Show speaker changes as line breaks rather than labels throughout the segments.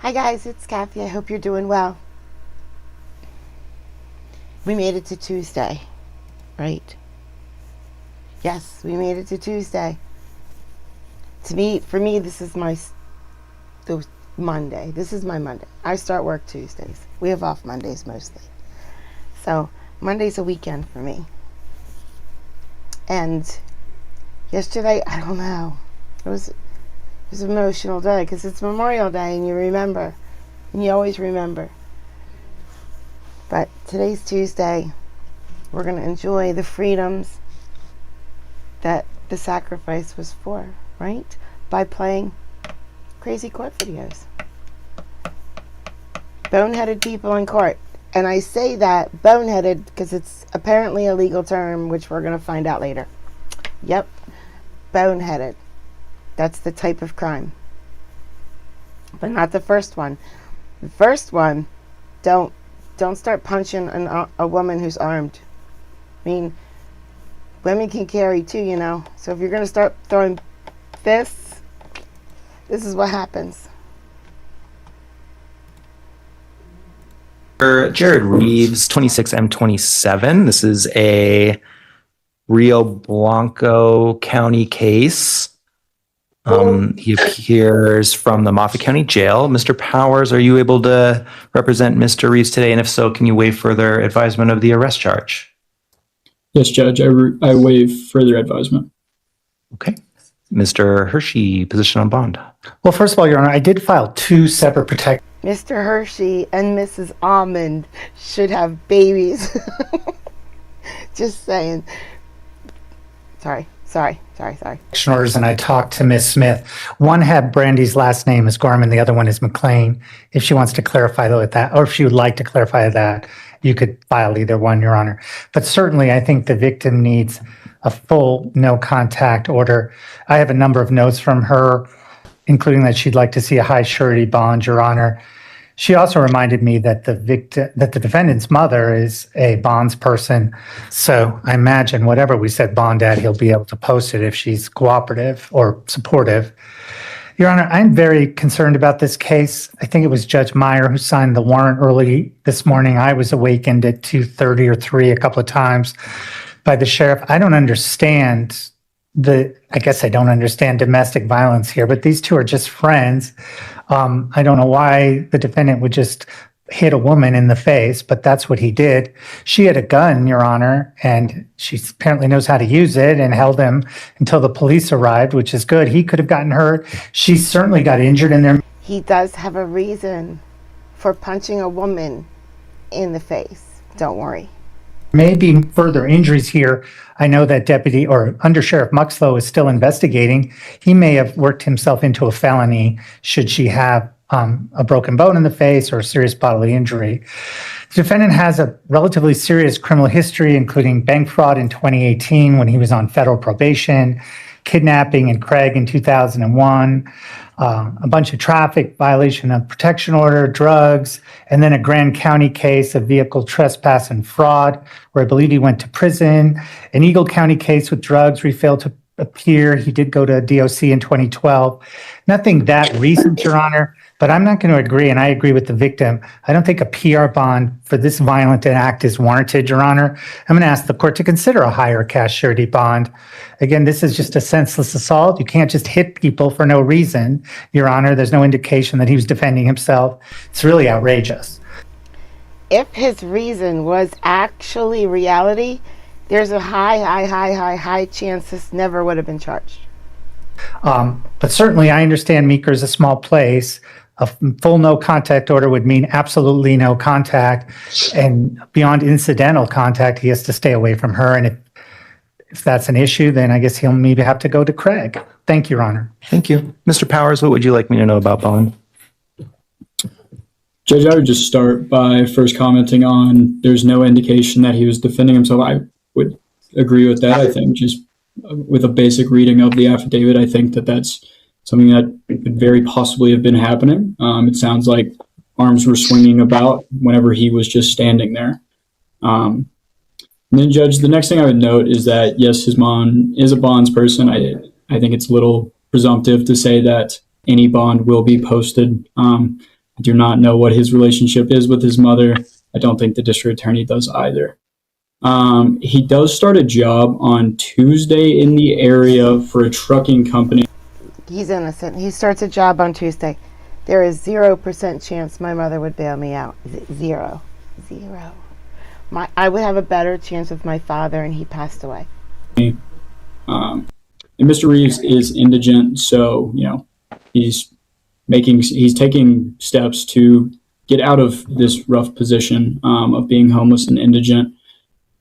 Hi guys, it's Kathy. I hope you're doing well. We made it to Tuesday, right? Yes, we made it to Tuesday. For me, this is Monday. This is my Monday. I start work Tuesdays. We have off Mondays mostly. So Monday's a weekend for me. And yesterday, I don't know. It was an emotional day because it's Memorial Day and you remember. And you always remember. But today's Tuesday. We're going to enjoy the freedoms that the sacrifice was for, right? By playing crazy court videos. Boneheaded people in court. And I say that boneheaded because it's apparently a legal term, which we're going to find out later. Yep. Boneheaded. That's the type of crime. But not the first one. The first one, don't start punching a woman who's armed. I mean, women can carry too, you know. So if you're going to start throwing fists, this is what happens.
Jared Reeves, 26M27. This is a Rio Blanco County case. He appears from the Moffat County Jail. Mr. Powers, are you able to represent Mr. Reeves today? And if so, can you waive further advisement of the arrest charge?
Yes, Judge. I waive further advisement.
Okay. Mr. Hershey, position on bond.
Well, first of all, Your Honor, I did file two separate protect.
Mr. Hershey and Mrs. Almond should have babies. Just saying. Sorry.
Orders, and I talked to Ms. Smith. One had Brandy's last name is Gorman, the other one is McLean. If she wants to clarify that, or if she would like to clarify that, you could file either one, Your Honor. But certainly, I think the victim needs a full no contact order. I have a number of notes from her, including that she'd like to see a high surety bond, Your Honor. She also reminded me that the defendant's mother is a bonds person. So I imagine whatever we said bond at, he'll be able to post it if she's cooperative or supportive. Your Honor, I'm very concerned about this case. I think it was Judge Meyer who signed the warrant early this morning. I was awakened at 2:30 or 3 a couple of times by the sheriff. I don't understand I guess I don't understand domestic violence here, but these two are just friends. I don't know why the defendant would just hit a woman in the face, but that's what he did. She had a gun, Your Honor, and she apparently knows how to use it and held him until the police arrived, which is good. He could have gotten hurt. She certainly got injured in there.
He does have a reason for punching a woman in the face. Don't worry.
Maybe further injuries here. I know that Deputy or Under Sheriff Muxlow is still investigating. He may have worked himself into a felony should she have a broken bone in the face or a serious bodily injury. The defendant has a relatively serious criminal history, including bank fraud in 2018 when he was on federal probation, kidnapping in Craig in 2001, a bunch of traffic violation of protection order, drugs, and then a Grand County case of vehicle trespass and fraud, where I believe he went to prison, an Eagle County case with drugs where he failed to appear. He did go to DOC in 2012. Nothing that recent, Your Honor, but I'm not going to agree, and I agree with the victim. I don't think a PR bond for this violent an act is warranted, Your Honor. I'm going to ask the court to consider a higher cash surety bond. Again, this is just a senseless assault. You can't just hit people for no reason, Your Honor. There's no indication that he was defending himself. It's really outrageous.
If his reason was actually reality, there's a high chance this never would have been charged.
But certainly I understand Meeker is a small place. A full no contact order would mean absolutely no contact, and beyond incidental contact, he has to stay away from her. And if that's an issue, then I guess he'll maybe have to go to Craig. Thank you, Your Honor.
Thank you. Mr. Powers, what would you like me to know about bond?
Judge, I would just start by first commenting on there's no indication that he was defending himself. I would agree with that. I think just with a basic reading of the affidavit, I think that that's something that could very possibly have been happening. It sounds like arms were swinging about whenever he was just standing there. And then, Judge, the next thing I would note is that, yes, his mom is a bonds person. I think it's a little presumptive to say that any bond will be posted. I I do not know what his relationship is with his mother. I don't think the district attorney does either. He does start a job on Tuesday in the area for a trucking company.
He's innocent. He starts a job on Tuesday. There is 0% chance my mother would bail me out. Zero. I would have a better chance with my father, and he passed away.
And Mr. Reeves is indigent, so he's taking steps to get out of this rough position of being homeless and indigent.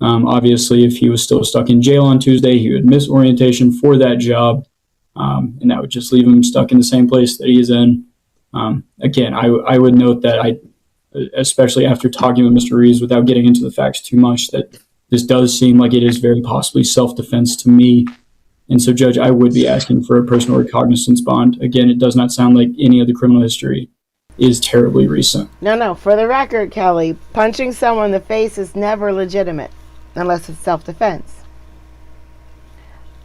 Obviously, if he was still stuck in jail on Tuesday, he would miss orientation for that job, and that would just leave him stuck in the same place that he is in. Again, I would note that especially after talking with Mr. Reeves, without getting into the facts too much, that this does seem like it is very possibly self-defense to me. And so, Judge, I would be asking for a personal recognizance bond. Again, it does not sound like any of the criminal history is terribly recent.
No. For the record, Kelly, punching someone in the face is never legitimate unless it's self-defense.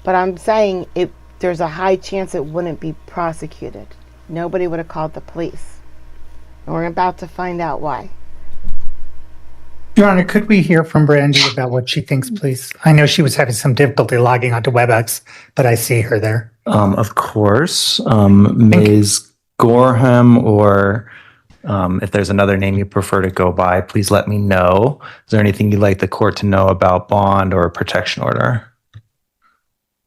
But I'm saying there's a high chance it wouldn't be prosecuted. Nobody would have called the police. And we're about to find out why.
Your Honor, could we hear from Brandy about what she thinks, please? I know she was having some difficulty logging onto WebEx, but I see her there.
Of course. Ms. Gorham, or if there's another name you prefer to go by, please let me know. Is there anything you'd like the court to know about bond or protection order?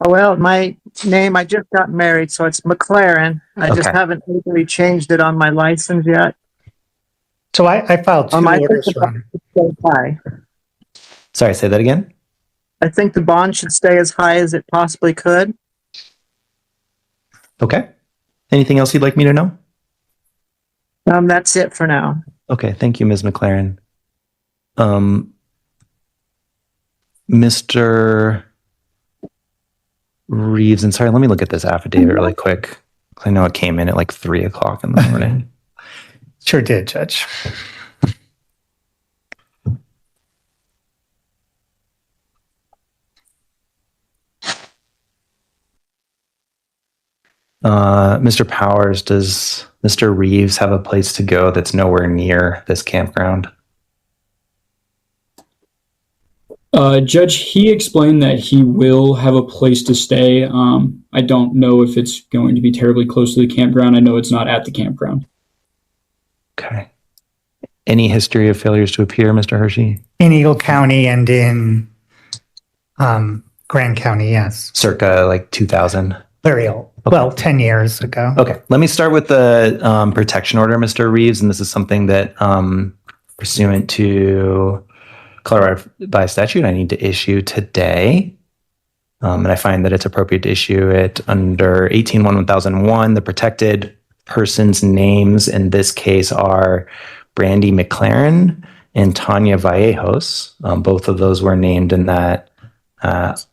Well, my name, I just got married, so it's McLaren. I just haven't legally changed it on my license yet.
So I filed two orders, Your Honor.
High.
Sorry, say that again?
I think the bond should stay as high as it possibly could.
Okay. Anything else you'd like me to know?
That's it for now.
Okay, thank you, Ms. McLaren. Mr. Reeves, and sorry, let me look at this affidavit really quick. I know it came in at like 3 o'clock in the morning.
Sure did, Judge.
Mr. Powers, does Mr. Reeves have a place to go that's nowhere near this campground?
Judge, he explained that he will have a place to stay. I don't know if it's going to be terribly close to the campground. I know it's not at the campground.
Okay. Any history of failures to appear, Mr. Hershey?
In Eagle County and in Grand County, yes.
Circa like 2000?
Very old. Okay. Well, 10 years ago.
Okay. Let me start with the protection order, Mr. Reeves, and this is something that pursuant to Colorado by statute, I need to issue today. And I find that it's appropriate to issue it under 18-1-1001. The protected person's names in this case are Brandy McLaren and Tanya Vallejos. Both of those were named in that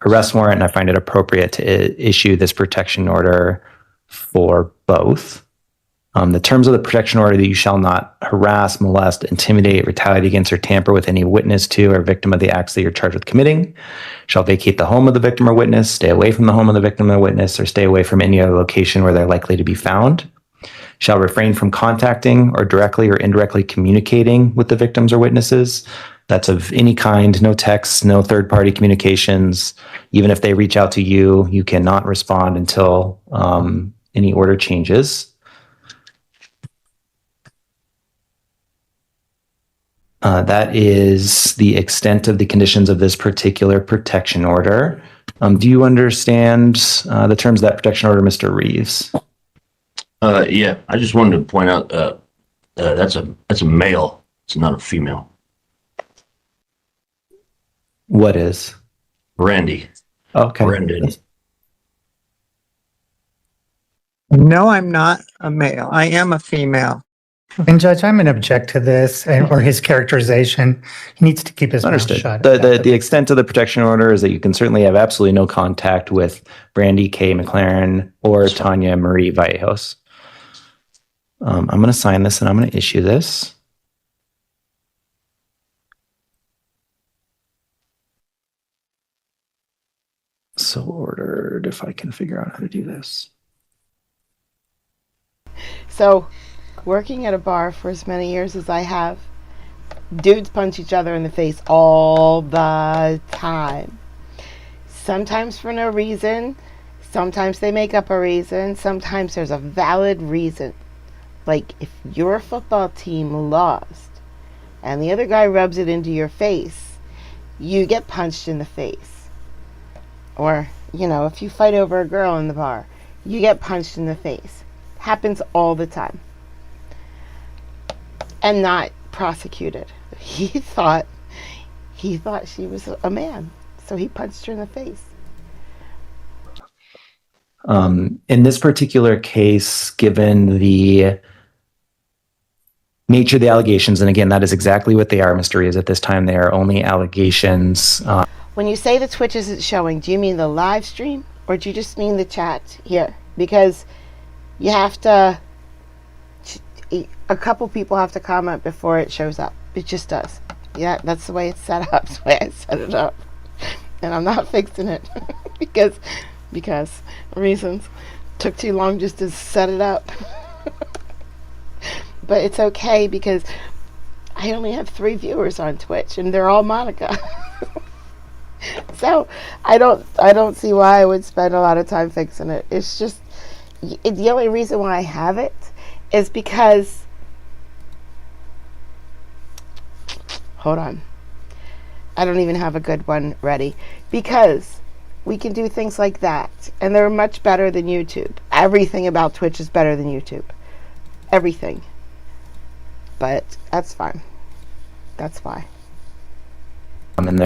arrest warrant, and I find it appropriate to issue this protection order for both. The terms of the protection order: that you shall not harass, molest, intimidate, retaliate against, or tamper with any witness to or victim of the acts that you're charged with committing. Shall vacate the home of the victim or witness, stay away from the home of the victim or witness, or stay away from any other location where they're likely to be found. Shall refrain from contacting or directly or indirectly communicating with the victims or witnesses. That's of any kind, no texts, no third-party communications. Even if they reach out to you, you cannot respond until any order changes. That is the extent of the conditions of this particular protection order. Do you understand the terms of that protection order, Mr. Reeves?
Yeah, I just wanted to point out that's a male. It's not a female.
What is?
Randy.
Okay.
Brendan.
No, I'm not a male. I am a female.
And Judge, I'm going to object to this or his characterization. He needs to keep his mouth
Understood.
shut.
The extent of the protection order is that you can certainly have absolutely no contact with Brandy K. McLaren or Tanya Marie Vallejos. I'm going to sign this and I'm going to issue this. So ordered, if I can figure out how to do this.
So Working at a bar for as many years as I have, dudes punch each other in the face all the time. Sometimes for no reason. Sometimes they make up a reason. Sometimes there's a valid reason. Like if your football team lost and the other guy rubs it into your face, you get punched in the face. Or, if you fight over a girl in the bar, you get punched in the face. Happens all the time. And not prosecuted. He thought she was a man, so he punched her in the face.
In this particular case, given the nature of the allegations, and again, that is exactly what they are, Mr. Reeves, at this time. They are only allegations.
When you say the Twitch isn't showing, do you mean the live stream or do you just mean the chat here? Because you have to, a couple people have to comment before it shows up. It just does. Yeah, that's the way it's set up. That's the way I set it up. And I'm not fixing it because reasons. Took too long just to set it up. But it's okay because I only have 3 viewers on Twitch and they're all Monica. So I don't see why I would spend a lot of time fixing it. It's just the only reason why I have it is because, hold on, I don't even have a good one ready, because we can do things like that and they're much better than YouTube. Everything about Twitch is better than YouTube. Everything. But that's fine. That's why.
And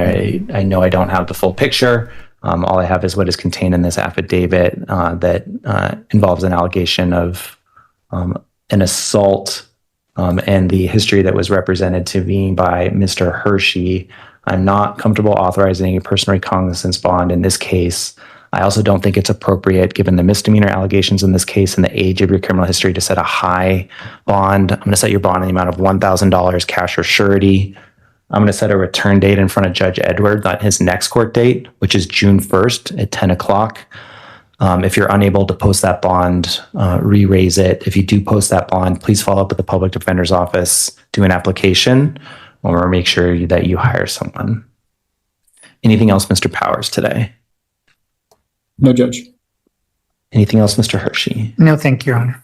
I know I don't have the full picture. All I have is what is contained in this affidavit that involves an allegation of an assault and the history that was represented to me by Mr. Hershey. I'm not comfortable authorizing a personal recognizance bond in this case. I also don't think it's appropriate, given the misdemeanor allegations in this case and the age of your criminal history, to set a high bond. I'm going to set your bond in the amount of $1,000 cash or surety. I'm going to set a return date in front of Judge Edwards on his next court date, which is June 1st at 10 o'clock. If you're unable to post that bond, re-raise it. If you do post that bond, please follow up with the public defender's office, do an application, or make sure that you hire someone. Anything else, Mr. Powers, today?
No, Judge.
Anything else, Mr. Hershey?
No, thank you, Your Honor.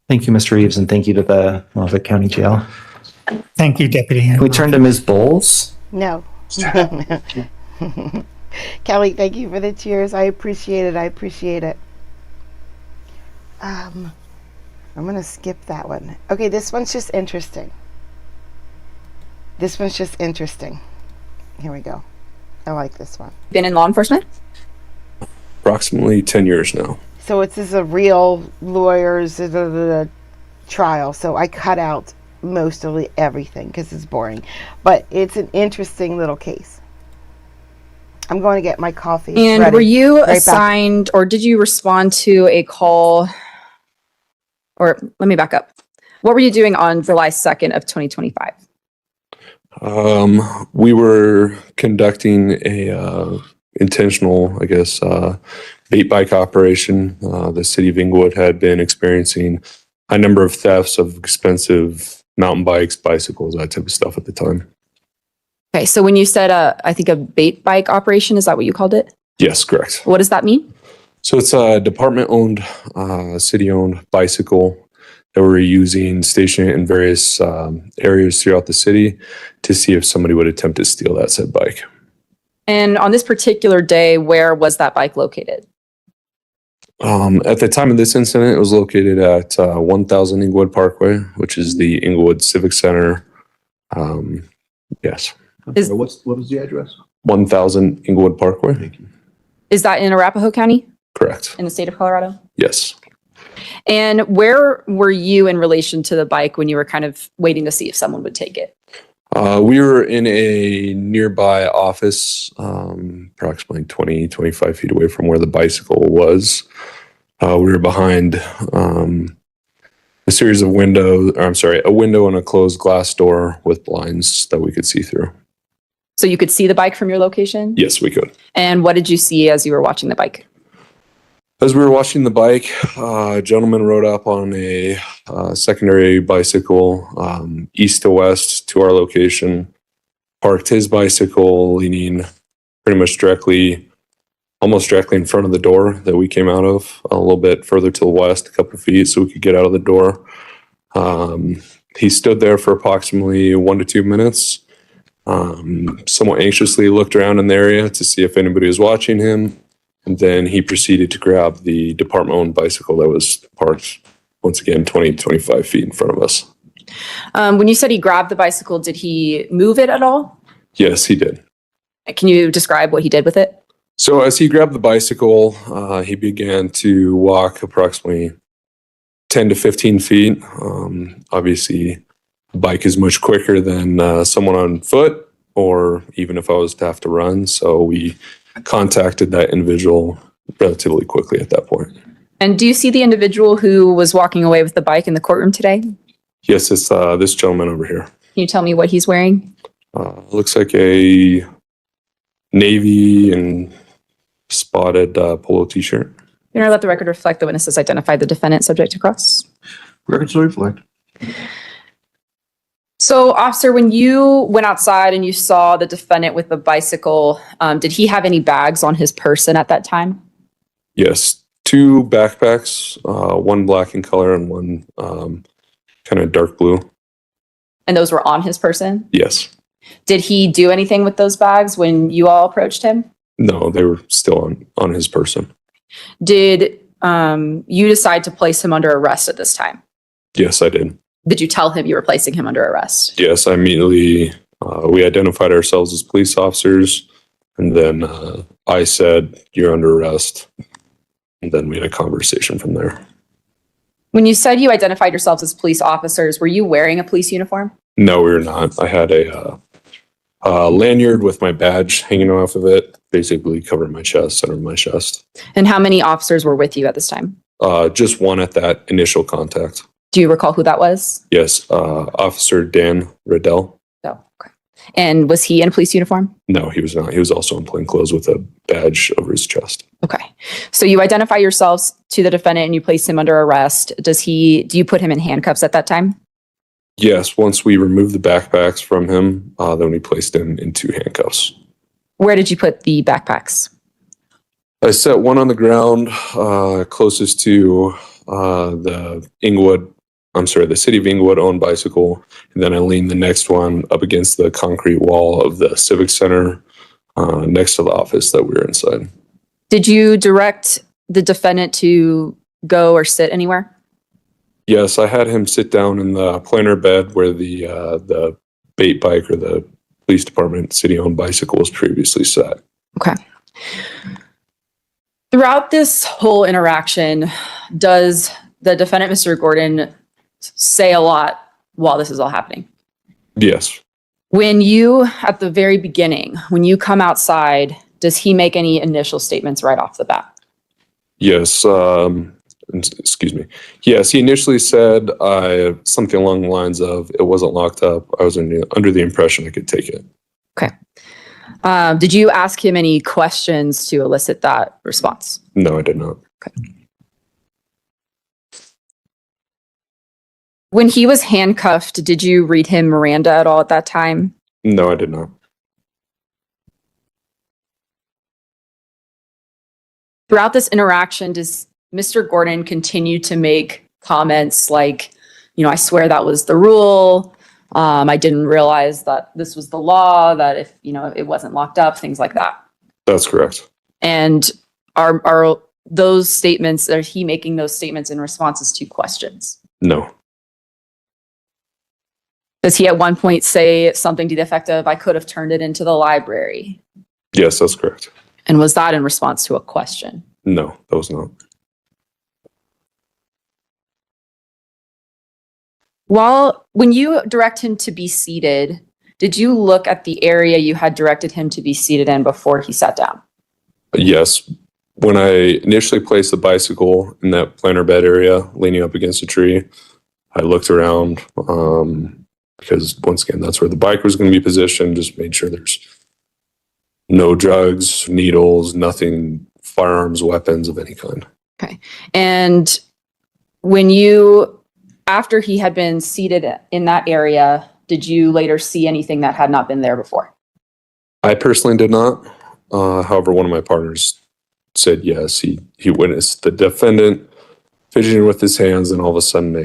Thank you, Mr. Reeves, and thank you to the Moffett County Jail.
Thank you, Deputy.
Can we turn to Ms. Bowles?
No. Kelly, thank you for the cheers. I appreciate it. I'm going to skip that one. Okay, this one's just interesting. Here we go. I like this one.
Been in law enforcement?
Approximately 10 years now.
So this is a real lawyer's trial. So I cut out mostly everything because it's boring. But it's an interesting little case. I'm going to get my coffee.
And
ready.
were you
Right
assigned or did you respond to a call? Or let me back up. What were you doing on July 2nd of 2025?
We were conducting a intentional, bait bike operation. The city of Inglewood had been experiencing a number of thefts of expensive mountain bikes, bicycles, that type of stuff at the time.
Okay, so when you said, I think a bait bike operation, is that what you called it?
Yes, correct.
What does that mean?
So it's a department-owned, city-owned bicycle that we're using, stationed in various areas throughout the city to see if somebody would attempt to steal that said bike.
And on this particular day, where was that bike located?
At the time of this incident, it was located at 1000 Inglewood Parkway, which is the Inglewood Civic Center. Yes.
What was the address?
1000 Inglewood Parkway.
Thank you.
Is that in Arapahoe County
Correct.
in the state of Colorado?
Yes.
And where were you in relation to the bike when you were kind of waiting to see if someone would take it?
We were in a nearby office, approximately 20, 25 feet away from where the bicycle was. We were behind a series of windows, a window and a closed glass door with blinds that we could see through.
So you could see the bike from your location?
Yes, we could.
And what did you see as you were watching the bike?
As we were watching the bike, a gentleman rode up on a secondary bicycle east to west to our location, parked his bicycle leaning pretty much almost directly in front of the door that we came out of, a little bit further to the west, a couple of feet, so we could get out of the door. He stood there for approximately 1 to 2 minutes, somewhat anxiously looked around in the area to see if anybody was watching him. And then he proceeded to grab the department-owned bicycle that was parked, once again, 20 to 25 feet in front of us.
When you said he grabbed the bicycle, did he move it at all?
Yes, he did.
Can you describe what he did with it?
So as he grabbed the bicycle, he began to walk approximately 10 to 15 feet. Obviously, a bike is much quicker than someone on foot, or even if I was to have to run. So we contacted that individual relatively quickly at that point.
And do you see the individual who was walking away with the bike in the courtroom today? Can
Yes, it's this gentleman over here.
you tell me what he's wearing?
Looks like a navy and spotted polo t-shirt.
You're going to let the record reflect the witnesses identified the defendant subject to cross.
Records will reflect.
So, officer, when you went outside and you saw the defendant with the bicycle, did he have any bags on his person at that time?
Yes, 2 backpacks, one black in color and one kind of dark blue.
And those were on his person?
Yes.
Did he do anything with those bags when you all approached him?
No, they were still on his person.
Did you decide to place him under arrest at this time?
Yes, I did.
Did you tell him you were placing him under arrest?
Yes, I immediately, we identified ourselves as police officers, and then I said, "You're under arrest." And then we had a conversation from there.
When you said you identified yourselves as police officers, were you wearing a police uniform?
No, we were not. I had a lanyard with my badge hanging off of it, basically covering my chest, center of my chest.
And how many officers were with you at this time?
Just one at that initial contact.
Do you recall who that was?
Yes, Officer Dan Riddell.
Oh, okay. And was he in a police uniform?
No, he was not. He was also in plain clothes with a badge over his chest.
Okay. So you identify yourselves to the defendant and you place him under arrest. Do you put him in handcuffs at that time?
Yes, once we removed the backpacks from him, then we placed him into handcuffs.
Where did you put the backpacks?
I set one on the ground closest to the City of Inglewood owned bicycle, and then I leaned the next one up against the concrete wall of the Civic Center next to the office that we were inside.
Did you direct the defendant to go or sit anywhere?
Yes, I had him sit down in the planer bed where the bait bike or the police department city-owned bicycle was previously set.
Okay. Throughout this whole interaction, does the defendant, Mr. Gordon, say a lot while this is all happening?
Yes.
When you, at the very beginning, when you come outside, does he make any initial statements right off the bat?
Yes. Excuse me. Yes, he initially said something along the lines of, "It wasn't locked up. I was under the impression I could take it."
Okay. Did you ask him any questions to elicit that response?
No, I did not.
Okay. When he was handcuffed, did you read him Miranda at all at that time?
No, I did not.
Throughout this interaction, does Mr. Gordon continue to make comments like, I swear that was the rule. I didn't realize that this was the law, that if, it wasn't locked up, things like that.
That's correct.
And are those statements, are he making those statements in responses to questions?
No.
Does he at one point say something to the effect of, "I could have turned it into the library"?
Yes, that's correct.
And was that in response to a question?
No, that was not.
When you direct him to be seated, did you look at the area you had directed him to be seated in before he sat down?
Yes. When I initially placed the bicycle in that planter bed area, leaning up against a tree, I looked around because, once again, that's where the bike was going to be positioned, just made sure there's no drugs, needles, nothing, firearms, weapons of any kind.
Okay. And after he had been seated in that area, did you later see anything that had not been there before?
I personally did not. However, one of my partners said yes. He witnessed the defendant fidgeting with his hands, and all of a sudden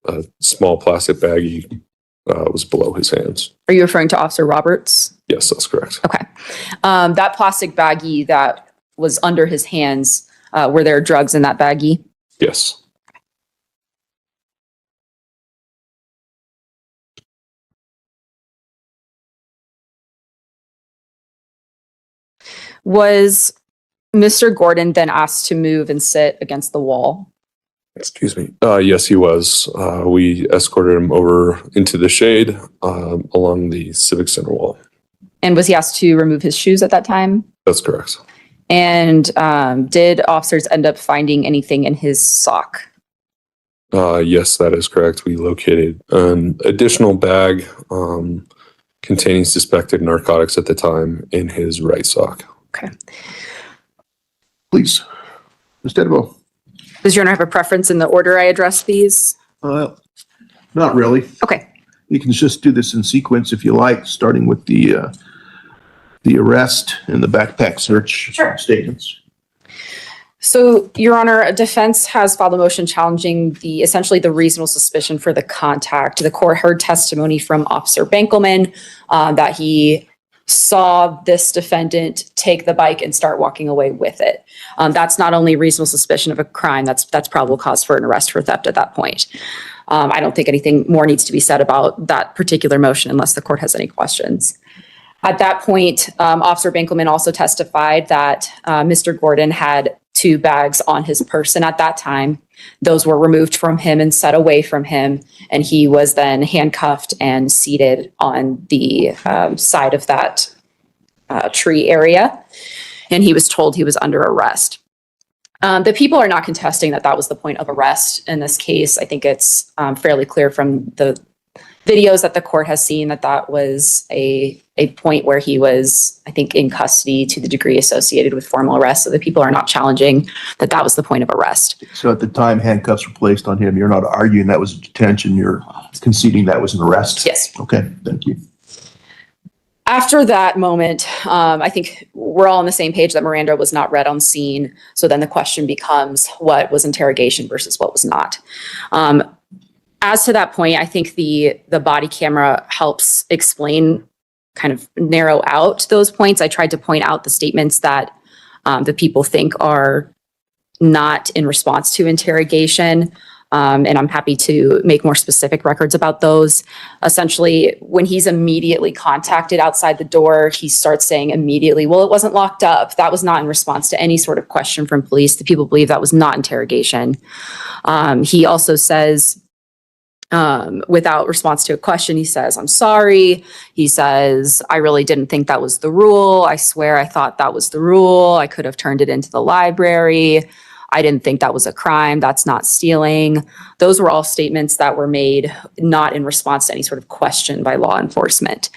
a small plastic baggie was below his hands.
Are you referring to Officer Roberts?
Yes, that's correct.
Okay. That plastic baggie that was under his hands, were there drugs in that baggie?
Yes.
Was Mr. Gordon then asked to move and sit against the wall?
Excuse me. Yes, he was. We escorted him over into the shade along the Civic Center wall.
And was he asked to remove his shoes at that time?
That's correct.
And did officers end up finding anything in his sock?
Yes, that is correct. We located an additional bag containing suspected narcotics at the time in his right sock.
Okay.
Please, Ms. Dedebo.
Does Your Honor have a preference in the order I address these?
Not really.
Okay.
You can just do this in sequence if you like, starting with the arrest and the backpack search statements.
So, Your Honor, a defense has filed a motion challenging essentially the reasonable suspicion for the contact. The court heard testimony from Officer Benkelman that he saw this defendant take the bike and start walking away with it. That's not only reasonable suspicion of a crime, that's probable cause for an arrest for theft at that point. I don't think anything more needs to be said about that particular motion unless the court has any questions. At that point, Officer Benkelman also testified that Mr. Gordon had 2 bags on his person at that time. Those were removed from him and set away from him, and he was then handcuffed and seated on the side of that tree area, and he was told he was under arrest. The people are not contesting that that was the point of arrest in this case. I think it's fairly clear from the videos that the court has seen that that was a point where he was, I think, in custody to the degree associated with formal arrest. So the people are not challenging that that was the point of arrest.
So at the time handcuffs were placed on him, you're not arguing that was a detention, you're conceding that was an arrest?
Yes.
Okay, thank you.
After that moment, I think we're all on the same page that Miranda was not read on scene. So then the question becomes what was interrogation versus what was not. As to that point, I think the body camera helps explain, kind of narrow out those points. I tried to point out the statements that the people think are not in response to interrogation. And I'm happy to make more specific records about those. Essentially, when he's immediately contacted outside the door, he starts saying immediately, well, it wasn't locked up. That was not in response to any sort of question from police. The people believe that was not interrogation. He also says, without response to a question, he says, I'm sorry. He says, I really didn't think that was the rule. I swear I thought that was the rule. I could have turned it into the library. I didn't think that was a crime. That's not stealing. Those were all statements that were made not in response to any sort of question by law enforcement.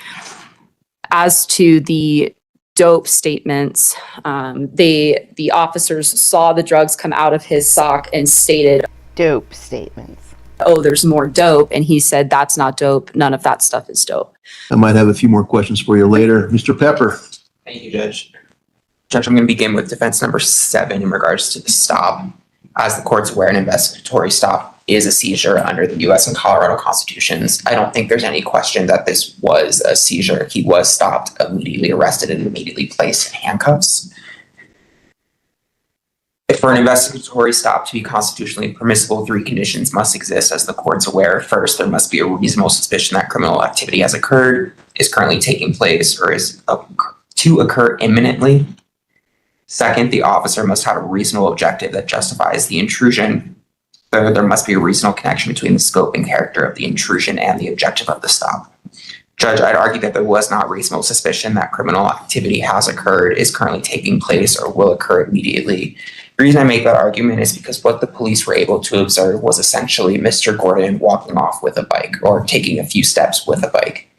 As to the dope statements, the officers saw the drugs come out of his sock and stated,
Dope statements.
oh, there's more dope. And he said, that's not dope. None of that stuff is dope.
I might have a few more questions for you later. Mr. Pepper.
Thank you, Judge. Judge, I'm going to begin with defense number 7 in regards to the stop. As the court's aware, an investigatory stop is a seizure under the U.S. and Colorado constitutions. I don't think there's any question that this was a seizure. He was stopped, immediately arrested, and immediately placed in handcuffs. For an investigatory stop to be constitutionally permissible, 3 conditions must exist, as the court's aware. First, there must be a reasonable suspicion that criminal activity has occurred, is currently taking place, or is to occur imminently. Second, the officer must have a reasonable objective that justifies the intrusion. Third, there must be a reasonable connection between the scope and character of the intrusion and the objective of the stop. Judge, I'd argue that there was not reasonable suspicion that criminal activity has occurred, is currently taking place, or will occur immediately. The reason I make that argument is because what the police were able to observe was essentially Mr. Gordon walking off with a bike or taking a few steps with a bike.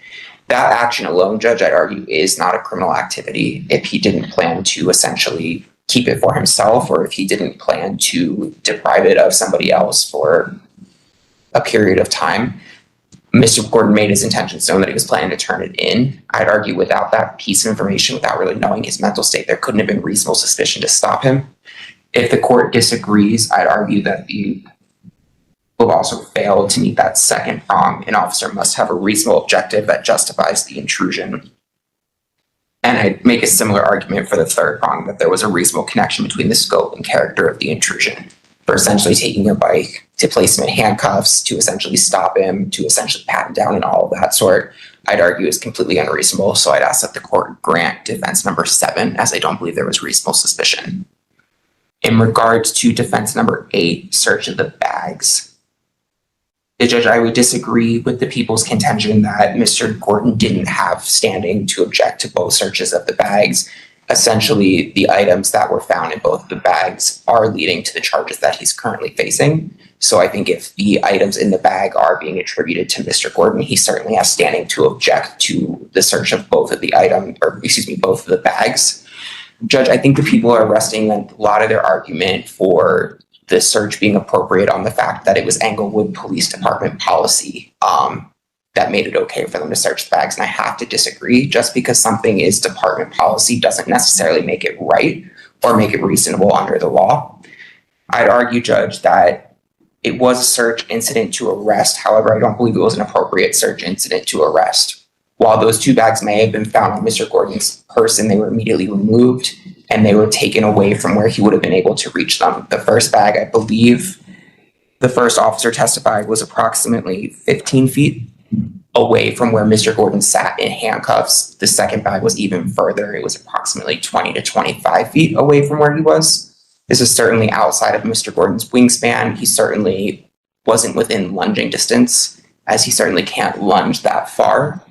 That action alone, Judge, I'd argue, is not a criminal activity if he didn't plan to essentially keep it for himself, or if he didn't plan to deprive it of somebody else for a period of time. Mr. Gordon made his intentions known that he was planning to turn it in. I'd argue without that piece of information, without really knowing his mental state, there couldn't have been reasonable suspicion to stop him. If the court disagrees, I'd argue that the will also fail to meet that second prong. An officer must have a reasonable objective that justifies the intrusion. And I'd make a similar argument for the third prong, that there was a reasonable connection between the scope and character of the intrusion. For essentially taking a bike, to place him in handcuffs, to essentially stop him, to essentially pat him down and all of that sort, I'd argue is completely unreasonable. So I'd ask that the court grant defense number 7, as I don't believe there was reasonable suspicion. In regards to defense number 8, search of the bags, the judge, I would disagree with the people's contention that Mr. Gordon didn't have standing to object to both searches of the bags. Essentially, the items that were found in both the bags are leading to the charges that he's currently facing. So I think if the items in the bag are being attributed to Mr. Gordon, he certainly has standing to object to the search of both of the both of the bags. Judge, I think the people are resting a lot of their argument for the search being appropriate on the fact that it was Englewood Police Department policy that made it okay for them to search the bags. And I have to disagree. Just because something is department policy doesn't necessarily make it right or make it reasonable under the law. I'd argue, Judge, that it was a search incident to arrest. However, I don't believe it was an appropriate search incident to arrest. While those 2 bags may have been found on Mr. Gordon's person, they were immediately removed and they were taken away from where he would have been able to reach them. The first bag, I believe the first officer testified, was approximately 15 feet away from where Mr. Gordon sat in handcuffs. The second bag was even further. It was approximately 20 to 25 feet away from where he was. This is certainly outside of Mr. Gordon's wingspan. He certainly wasn't within lunging distance, as he certainly can't lunge that far.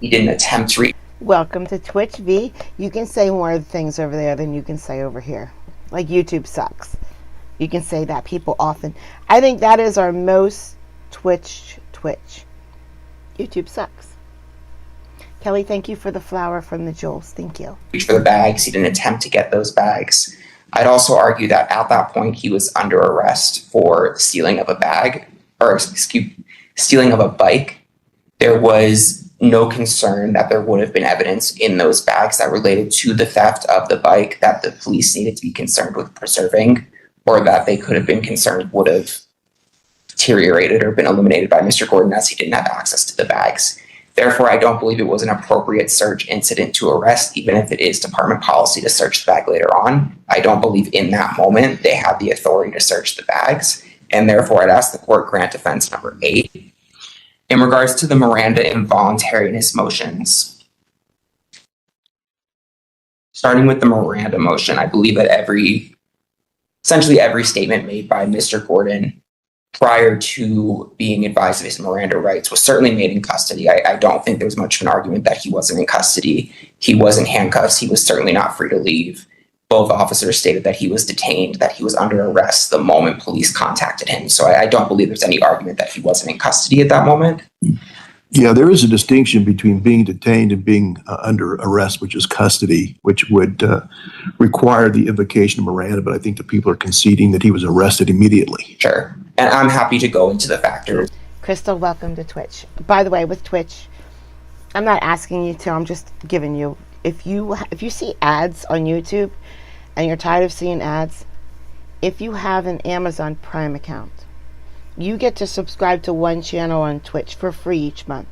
He didn't attempt to reach.
Welcome to Twitch V. You can say more things over there than you can say over here. Like YouTube sucks. You can say that, people often. I think that is our most Twitch. YouTube sucks. Kelly, thank you for the flower from the Jules. Thank you.
For the bags, he didn't attempt to get those bags. I'd also argue that at that point he was under arrest for stealing of a bag, or stealing of a bike. There was no concern that there would have been evidence in those bags that related to the theft of the bike that the police needed to be concerned with preserving, or that they could have been concerned would have deteriorated or been eliminated by Mr. Gordon, as he didn't have access to the bags. Therefore, I don't believe it was an appropriate search incident to arrest, even if it is department policy to search the bag later on. I don't believe in that moment they had the authority to search the bags, and therefore I'd ask the court grant defense number 8. In regards to the Miranda involuntariness motions, starting with the Miranda motion, I believe that essentially every statement made by Mr. Gordon prior to being advised of his Miranda rights was certainly made in custody. I don't think there's much of an argument that he wasn't in custody. He was in handcuffs. He was certainly not free to leave. Both officers stated that he was detained, that he was under arrest the moment police contacted him. So I don't believe there's any argument that he wasn't in custody at that moment.
Yeah, there is a distinction between being detained and being under arrest, which is custody, which would require the invocation of Miranda. But I think the people are conceding that he was arrested immediately.
Sure. And I'm happy to go into the factors.
Crystal, welcome to Twitch. By the way, with Twitch, I'm not asking you to, I'm just giving you, if you see ads on YouTube and you're tired of seeing ads, if you have an Amazon Prime account, you get to subscribe to one channel on Twitch for free each month.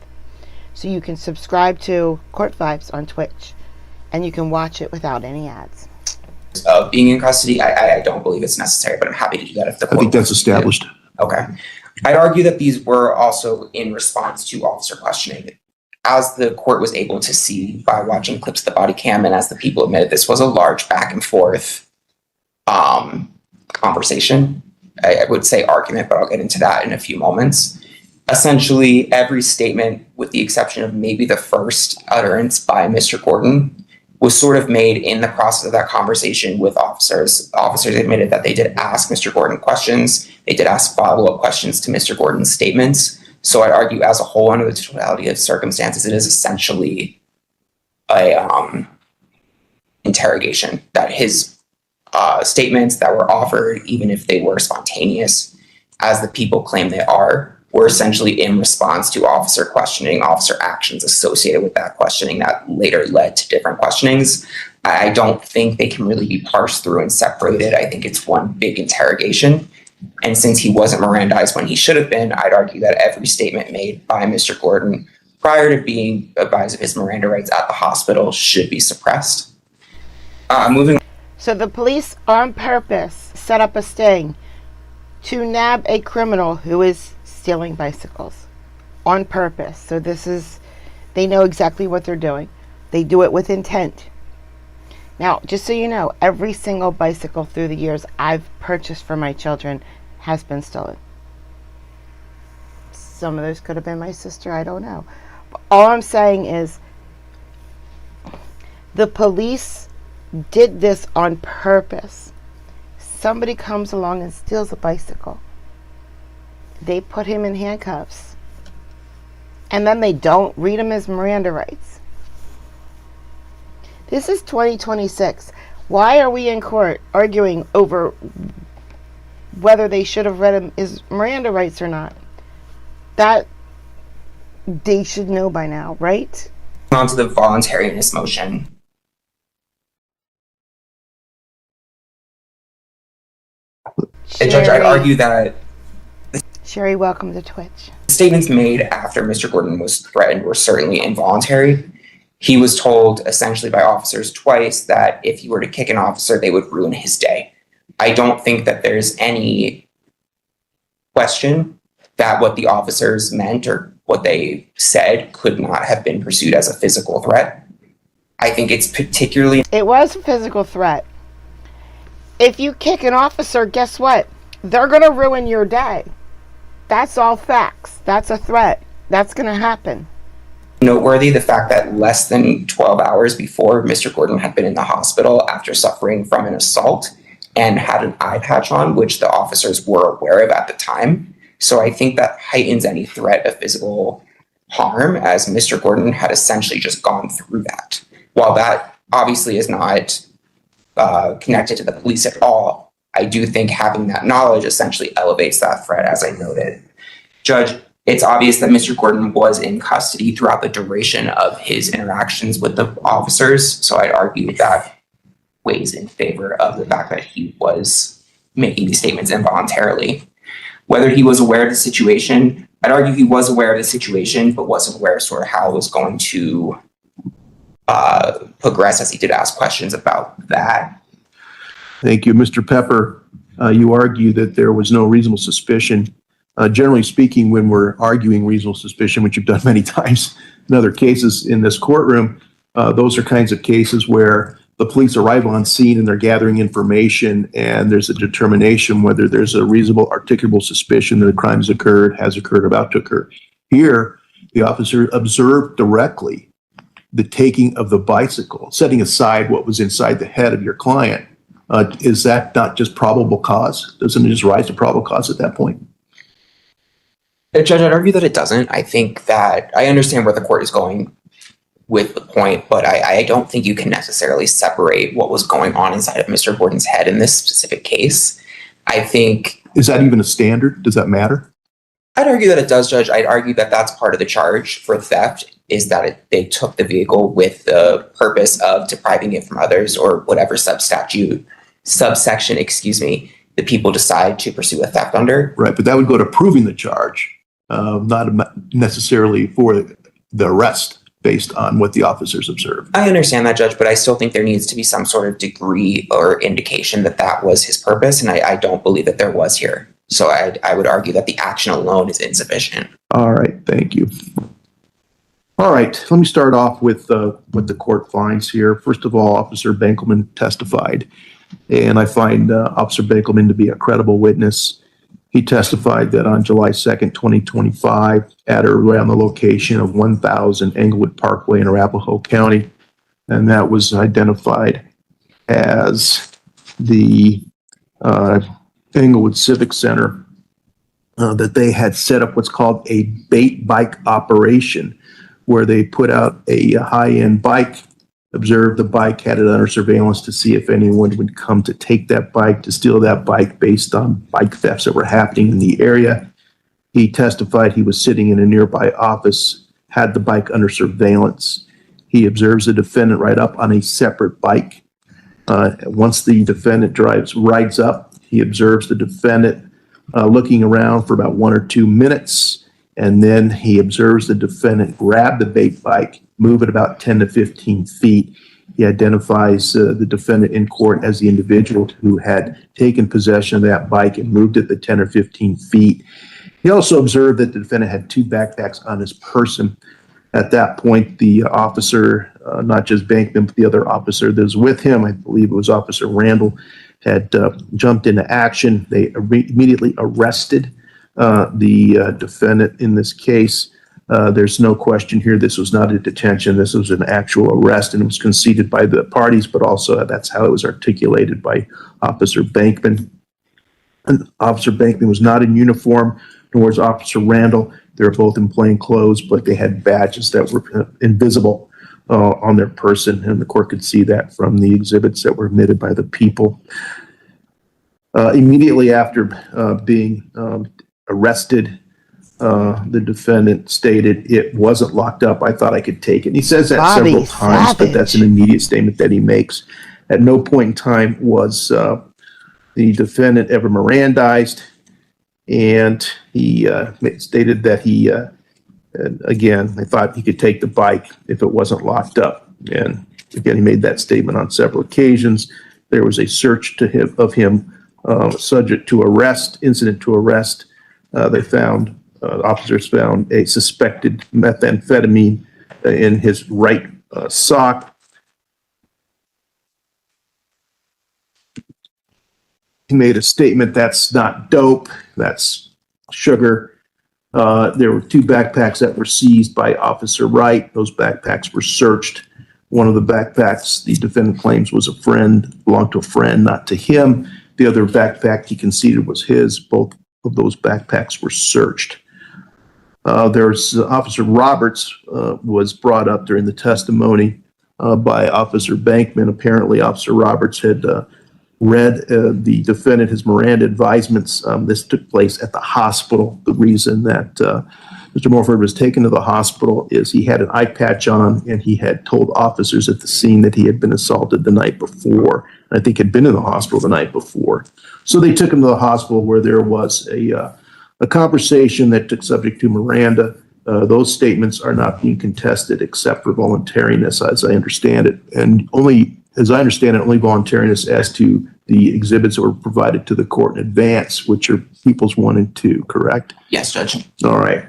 So you can subscribe to Court Vibes on Twitch and you can watch it without any ads.
Being in custody, I don't believe it's necessary, but I'm happy to do that if the court.
I think that's established.
Okay. I'd argue that these were also in response to officer questioning. As the court was able to see by watching clips of the body cam, and as the people admitted, this was a large back and forth conversation. I would say argument, but I'll get into that in a few moments. Essentially, every statement, with the exception of maybe the first utterance by Mr. Gordon, was sort of made in the process of that conversation with officers. Officers admitted that they did ask Mr. Gordon questions. They did ask follow-up questions to Mr. Gordon's statements. So I'd argue as a whole, under the totality of circumstances, it is essentially a interrogation, that his statements that were offered, even if they were spontaneous, as the people claim they are, were essentially in response to officer questioning, officer actions associated with that questioning that later led to different questionings. I don't think they can really be parsed through and separated. I think it's one big interrogation. And since he wasn't Mirandized when he should have been, I'd argue that every statement made by Mr. Gordon prior to being advised of his Miranda rights at the hospital should be suppressed. Moving.
So the police on purpose set up a sting to nab a criminal who is stealing bicycles on purpose. So they know exactly what they're doing. They do it with intent. Now, just so you know, every single bicycle through the years I've purchased for my children has been stolen. Some of those could have been my sister, I don't know. But all I'm saying is the police did this on purpose. Somebody comes along and steals a bicycle. They put him in handcuffs. And then they don't read him his Miranda rights. This is 2026. Why are we in court arguing over whether they should have read him his Miranda rights or not? That they should know by now, right?
On to the voluntariness motion. Judge, I'd argue that
Sherry, welcome to Twitch.
Statements made after Mr. Gordon was threatened were certainly involuntary. He was told essentially by officers twice that if he were to kick an officer, they would ruin his day. I don't think that there's any question that what the officers meant or what they said could not have been pursued as a physical threat. I think it's particularly...
It was a physical threat. If you kick an officer, guess what? They're going to ruin your day. That's all facts. That's a threat. That's going to happen.
Noteworthy the fact that less than 12 hours before Mr. Gordon had been in the hospital after suffering from an assault and had an eye patch on, which the officers were aware of at the time. So I think that heightens any threat of physical harm, as Mr. Gordon had essentially just gone through that. While that obviously is not connected to the police at all, I do think having that knowledge essentially elevates that threat, as I noted. Judge, it's obvious that Mr. Gordon was in custody throughout the duration of his interactions with the officers, so I'd argue that weighs in favor of the fact that he was making these statements involuntarily. Whether he was aware of the situation, I'd argue he was aware of the situation, but wasn't aware of sort of how it was going to progress, as he did ask questions about that.
Thank you. Mr. Pepper, you argue that there was no reasonable suspicion. Generally speaking, when we're arguing reasonable suspicion, which you've done many times in other cases in this courtroom, those are kinds of cases where the police arrive on scene and they're gathering information and there's a determination whether there's a reasonable articulable suspicion that a crime has occurred, about to occur. Here, the officer observed directly the taking of the bicycle, setting aside what was inside the head of your client. Is that not just probable cause? Doesn't it just rise to probable cause at that point?
Judge, I'd argue that it doesn't. I think that I understand where the court is going with the point, but I don't think you can necessarily separate what was going on inside of Mr. Gordon's head in this specific case. I think...
Is that even a standard? Does that matter?
I'd argue that it does, Judge. I'd argue that that's part of the charge for theft, is that they took the vehicle with the purpose of depriving it from others, or whatever subsection, the people decide to pursue a theft under.
Right, but that would go to proving the charge, not necessarily for the arrest based on what the officers observed.
I understand that, Judge, but I still think there needs to be some sort of degree or indication that that was his purpose, and I don't believe that there was here. So I would argue that the action alone is insufficient.
All right, thank you. All right, let me start off with what the court finds here. First of all, Officer Benkelman testified, and I find Officer Benkelman to be a credible witness. He testified that on July 2nd, 2025, at or around the location of 1000 Englewood Parkway in Arapahoe County, and that was identified as the Englewood Civic Center, that they had set up what's called a bait bike operation, where they put out a high-end bike observed the bike, had it under surveillance to see if anyone would come to take that bike, to steal that bike based on bike thefts that were happening in the area. He testified he was sitting in a nearby office, had the bike under surveillance. He observes the defendant ride up on a separate bike. Once the defendant rides up, he observes the defendant looking around for about 1 or 2 minutes, and then he observes the defendant grab the bike, move it about 10 to 15 feet. He identifies the defendant in court as the individual who had taken possession of that bike and moved it the 10 or 15 feet. He also observed that the defendant had 2 backpacks on his person. At that point, the officer, not just Bankman, but the other officer that was with him, I believe it was Officer Randall, had jumped into action. They immediately arrested the defendant in this case. There's no question here, this was not a detention. This was an actual arrest, and it was conceded by the parties, but also that's how it was articulated by Officer Bankman. And Officer Bankman was not in uniform, nor was Officer Randall. They were both in plain clothes, but they had badges that were invisible on their person, and the court could see that from the exhibits that were admitted by the people. Immediately after being arrested, the defendant stated, "It wasn't locked up. I thought I could take it." And he says that several times, but that's an immediate statement that he makes. At no point in time was the defendant ever Mirandized, and he stated that he, again, I thought he could take the bike if it wasn't locked up. And again, he made that statement on several occasions. There was a search of him subject to arrest, incident to arrest. Officers found a suspected methamphetamine in his right sock. He made a statement, "That's not dope, that's sugar." There were 2 backpacks that were seized by Officer Wright. Those backpacks were searched. One of the backpacks the defendant claims belonged to a friend, not to him. The other backpack he conceded was his. Both of those backpacks were searched. There's Officer Roberts was brought up during the testimony by Officer Bankman. Apparently, Officer Roberts had read the defendant his Miranda advisements. This took place at the hospital. The reason that Mr. Morford was taken to the hospital is he had an eye patch on, and he had told officers at the scene that he had been assaulted the night before. I think had been in the hospital the night before. So they took him to the hospital, where there was a conversation that took subject to Miranda. Those statements are not being contested except for voluntariness, as I understand it. And only, as I understand it, only voluntariness as to the exhibits that were provided to the court in advance, which are Peoples 1 and 2, correct?
Yes, Judge.
All right.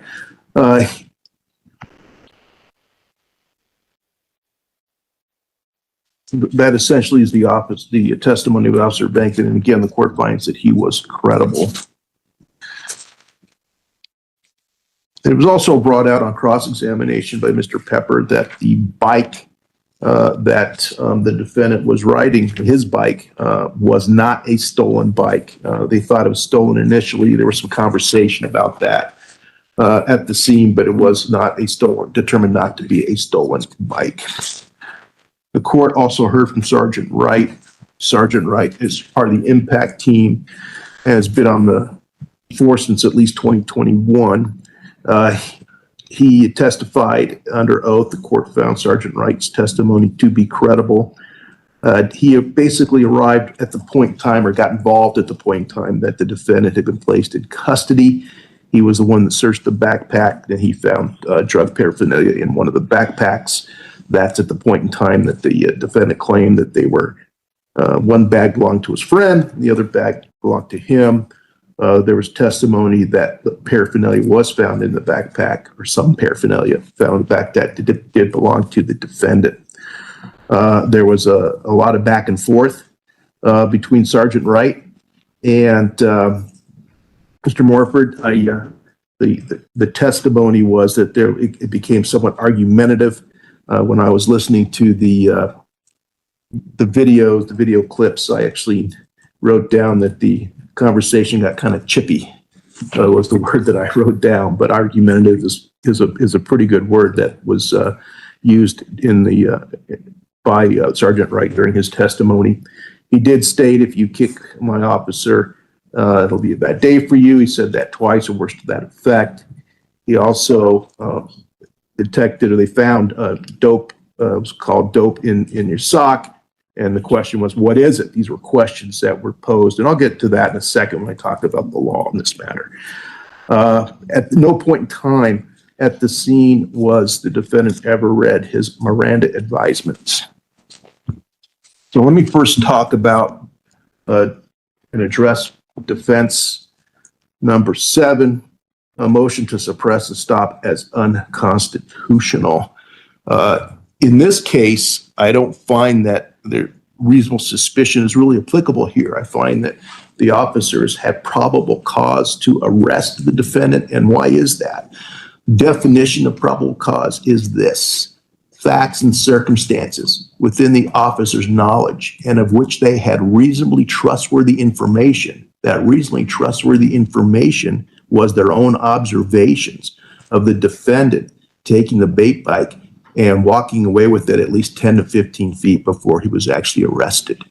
That essentially is the testimony of Officer Bankman, and again, the court finds that he was credible. It was also brought out on cross-examination by Mr. Pepper that the bike that the defendant was riding, his bike, was not a stolen bike. They thought it was stolen initially. There was some conversation about that at the scene, but it was not determined not to be a stolen bike. The court also heard from Sergeant Wright. Sergeant Wright is part of the impact team, has been on the force since at least 2021. He testified under oath. The court found Sergeant Wright's testimony to be credible. He basically arrived at the point in time, or got involved at the point in time, that the defendant had been placed in custody. He was the one that searched the backpack, and he found drug paraphernalia in one of the backpacks. That's at the point in time that the defendant claimed that they were, one bag belonged to his friend, the other bag belonged to him. There was testimony that the paraphernalia was found in the backpack, or some paraphernalia found in the back that did belong to the defendant. There was a lot of back and forth between Sergeant Wright and Mr. Morford. The testimony was that it became somewhat argumentative. When I was listening to the video clips, I actually wrote down that the conversation got kind of chippy. Was the word that I wrote down, but argumentative is a pretty good word that was used by Sergeant Wright during his testimony. He did state, if you kick my officer, it'll be a bad day for you. He said that twice or worse to that effect. He also detected, or they found dope, it was called dope in your sock. And the question was, what is it? These were questions that were posed. And I'll get to that in a second when I talk about the law in this matter. At no point in time at the scene was the defendant ever read his Miranda advisements. So let me first talk about and address defense number 7, a motion to suppress and stop as unconstitutional. In this case, I don't find that the reasonable suspicion is really applicable here. I find that the officers had probable cause to arrest the defendant. And why is that? Definition of probable cause is this: facts and circumstances within the officer's knowledge and of which they had reasonably trustworthy information. That reasonably trustworthy information was their own observations of the defendant taking the bait bike and walking away with it at least 10 to 15 feet before he was actually arrested.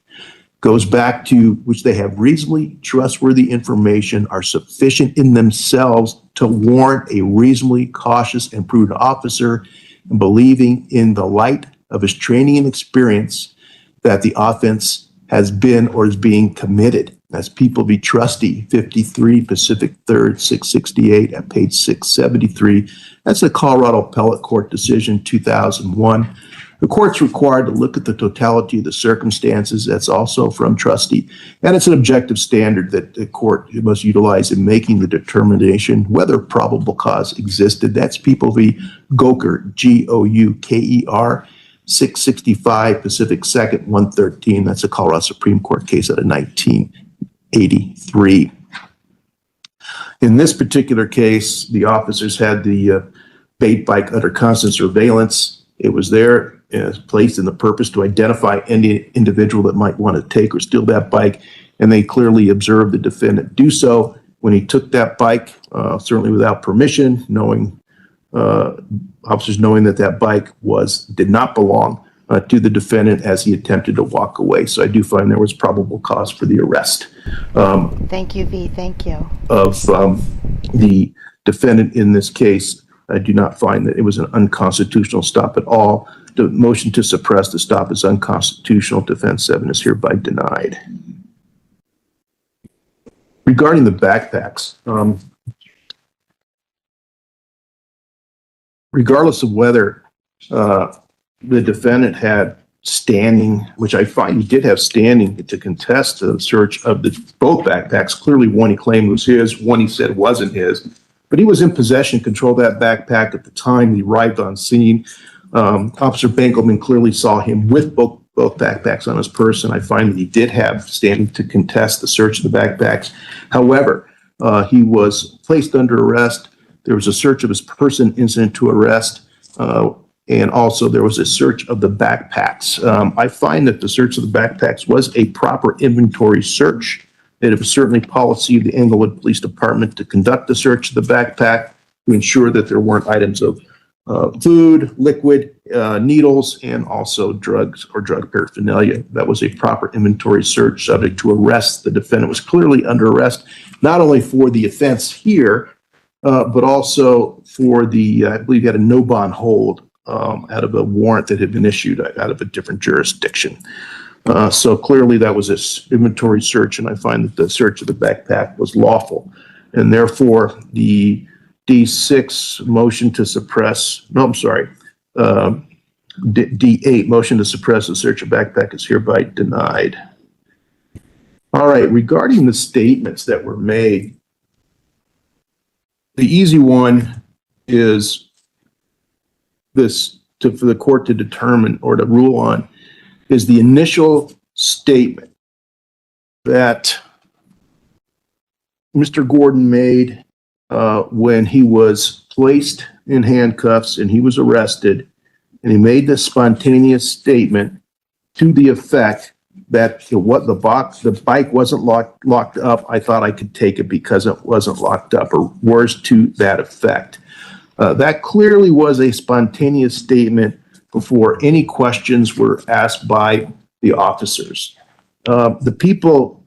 Goes back to which they have reasonably trustworthy information are sufficient in themselves to warrant a reasonably cautious and prudent officer in believing in the light of his training and experience that the offense has been or is being committed. That's People v. Trustee, 53 Pacific 3rd, 668 at page 673. That's a Colorado Appellate Court decision, 2001. The court's required to look at the totality of the circumstances. That's also from Trustee. And it's an objective standard that the court must utilize in making the determination whether probable cause existed. That's People v. Gouker, Gouker, 665 Pacific 2nd, 113. That's a Colorado Supreme Court case out of 1983. In this particular case, the officers had the bait bike under constant surveillance. It was there, placed in the purpose to identify any individual that might want to take or steal that bike, and they clearly observed the defendant do so when he took that bike, certainly without permission, officers knowing that that bike did not belong to the defendant as he attempted to walk away. So I do find there was probable cause for the arrest.
Thank you, V. Thank you.
Of the defendant in this case. I do not find that it was an unconstitutional stop at all. The motion to suppress the stop is unconstitutional. Defense 7 is hereby denied. Regarding the backpacks, regardless of whether the defendant had standing, which I find he did have standing to contest the search of both backpacks. Clearly one he claimed was his, one he said wasn't his, but he was in possession, controlled that backpack at the time he arrived on scene. Officer Benkelman clearly saw him with both backpacks on his person. I find that he did have standing to contest the search of the backpacks. However, he was placed under arrest. There was a search of his person incident to arrest, and also there was a search of the backpacks. I find that the search of the backpacks was a proper inventory search. It was certainly policy of the Englewood Police Department to conduct the search of the backpack to ensure that there weren't items of food, liquid, needles, and also drugs or drug paraphernalia. That was a proper inventory search subject to arrest. The defendant was clearly under arrest, not only for the offense here, but also for I believe he had a no bond hold out of a warrant that had been issued out of a different jurisdiction. So clearly that was an inventory search, and I find that the search of the backpack was lawful. And therefore, the D6 motion to suppress, D8 motion to suppress the search of backpack is hereby denied. All right, regarding the statements that were made, the easy one is for the court to determine or to rule on is the initial statement that Mr. Gordon made when he was placed in handcuffs and he was arrested, and he made this spontaneous statement to the effect that the bike wasn't locked up. I thought I could take it because it wasn't locked up, or words to that effect. That clearly was a spontaneous statement before any questions were asked by the officers. The people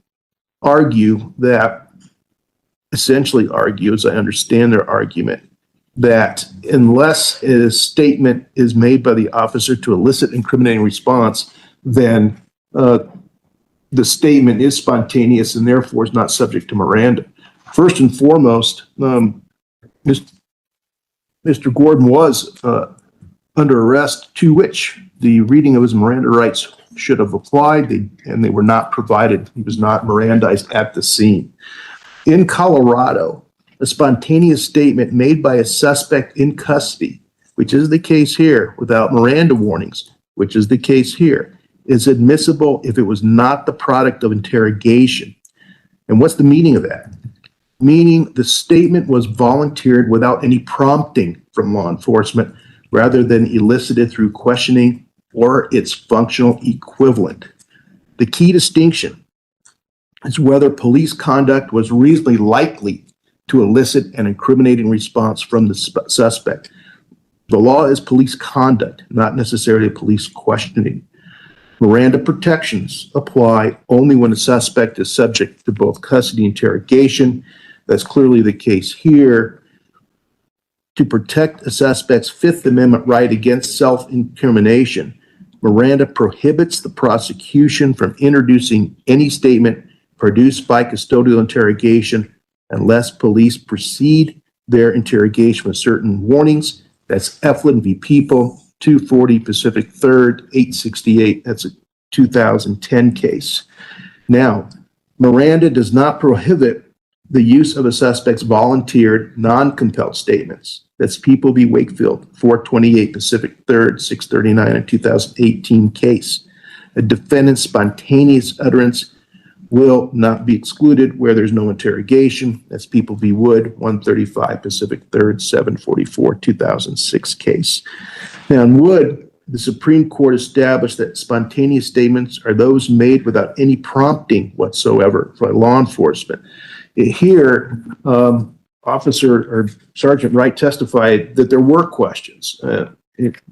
essentially argue, as I understand their argument, that unless a statement is made by the officer to elicit incriminating response, then the statement is spontaneous and therefore is not subject to Miranda. First and foremost, Mr. Gordon was under arrest, to which the reading of his Miranda rights should have applied, and they were not provided. He was not Mirandized at the scene. In Colorado, a spontaneous statement made by a suspect in custody, which is the case here, without Miranda warnings, which is the case here, is admissible if it was not the product of interrogation. And what's the meaning of that? Meaning the statement was volunteered without any prompting from law enforcement, rather than elicited through questioning or its functional equivalent. The key distinction is whether police conduct was reasonably likely to elicit an incriminating response from the suspect. The law is police conduct, not necessarily police questioning. Miranda protections apply only when a suspect is subject to both custody and interrogation. That's clearly the case here. To protect a suspect's Fifth Amendment right against self-incrimination, Miranda prohibits the prosecution from introducing any statement produced by custodial interrogation unless police precede their interrogation with certain warnings. That's Eflin v. People, 240 Pacific 3rd, 868. That's a 2010 case. Now, Miranda does not prohibit the use of a suspect's volunteered, non-compelled statements. That's People v. Wakefield, 428 Pacific 3rd, 639, a 2018 case. A defendant's spontaneous utterance will not be excluded where there's no interrogation. That's People v. Wood, 135 Pacific 3rd, 744, 2006 case. Now, in Wood, the Supreme Court established that spontaneous statements are those made without any prompting whatsoever by law enforcement. Here, Officer or Sergeant Wright testified that there were questions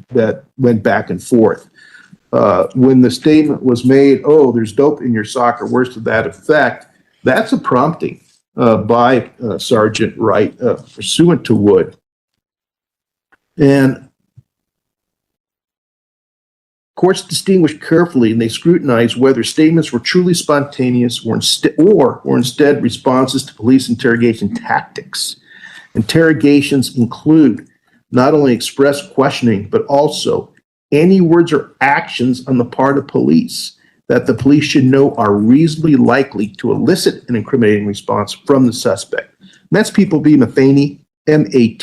that went back and forth. When the statement was made, "Oh, there's dope in your sock," or words to that effect, that's a prompting by Sergeant Wright pursuant to Wood. And courts distinguish carefully and they scrutinize whether statements were truly spontaneous or instead responses to police interrogation tactics. Interrogations include not only express questioning, but also any words or actions on the part of police that the police should know are reasonably likely to elicit an incriminating response from the suspect. And that's People v. Matheny, Matheney,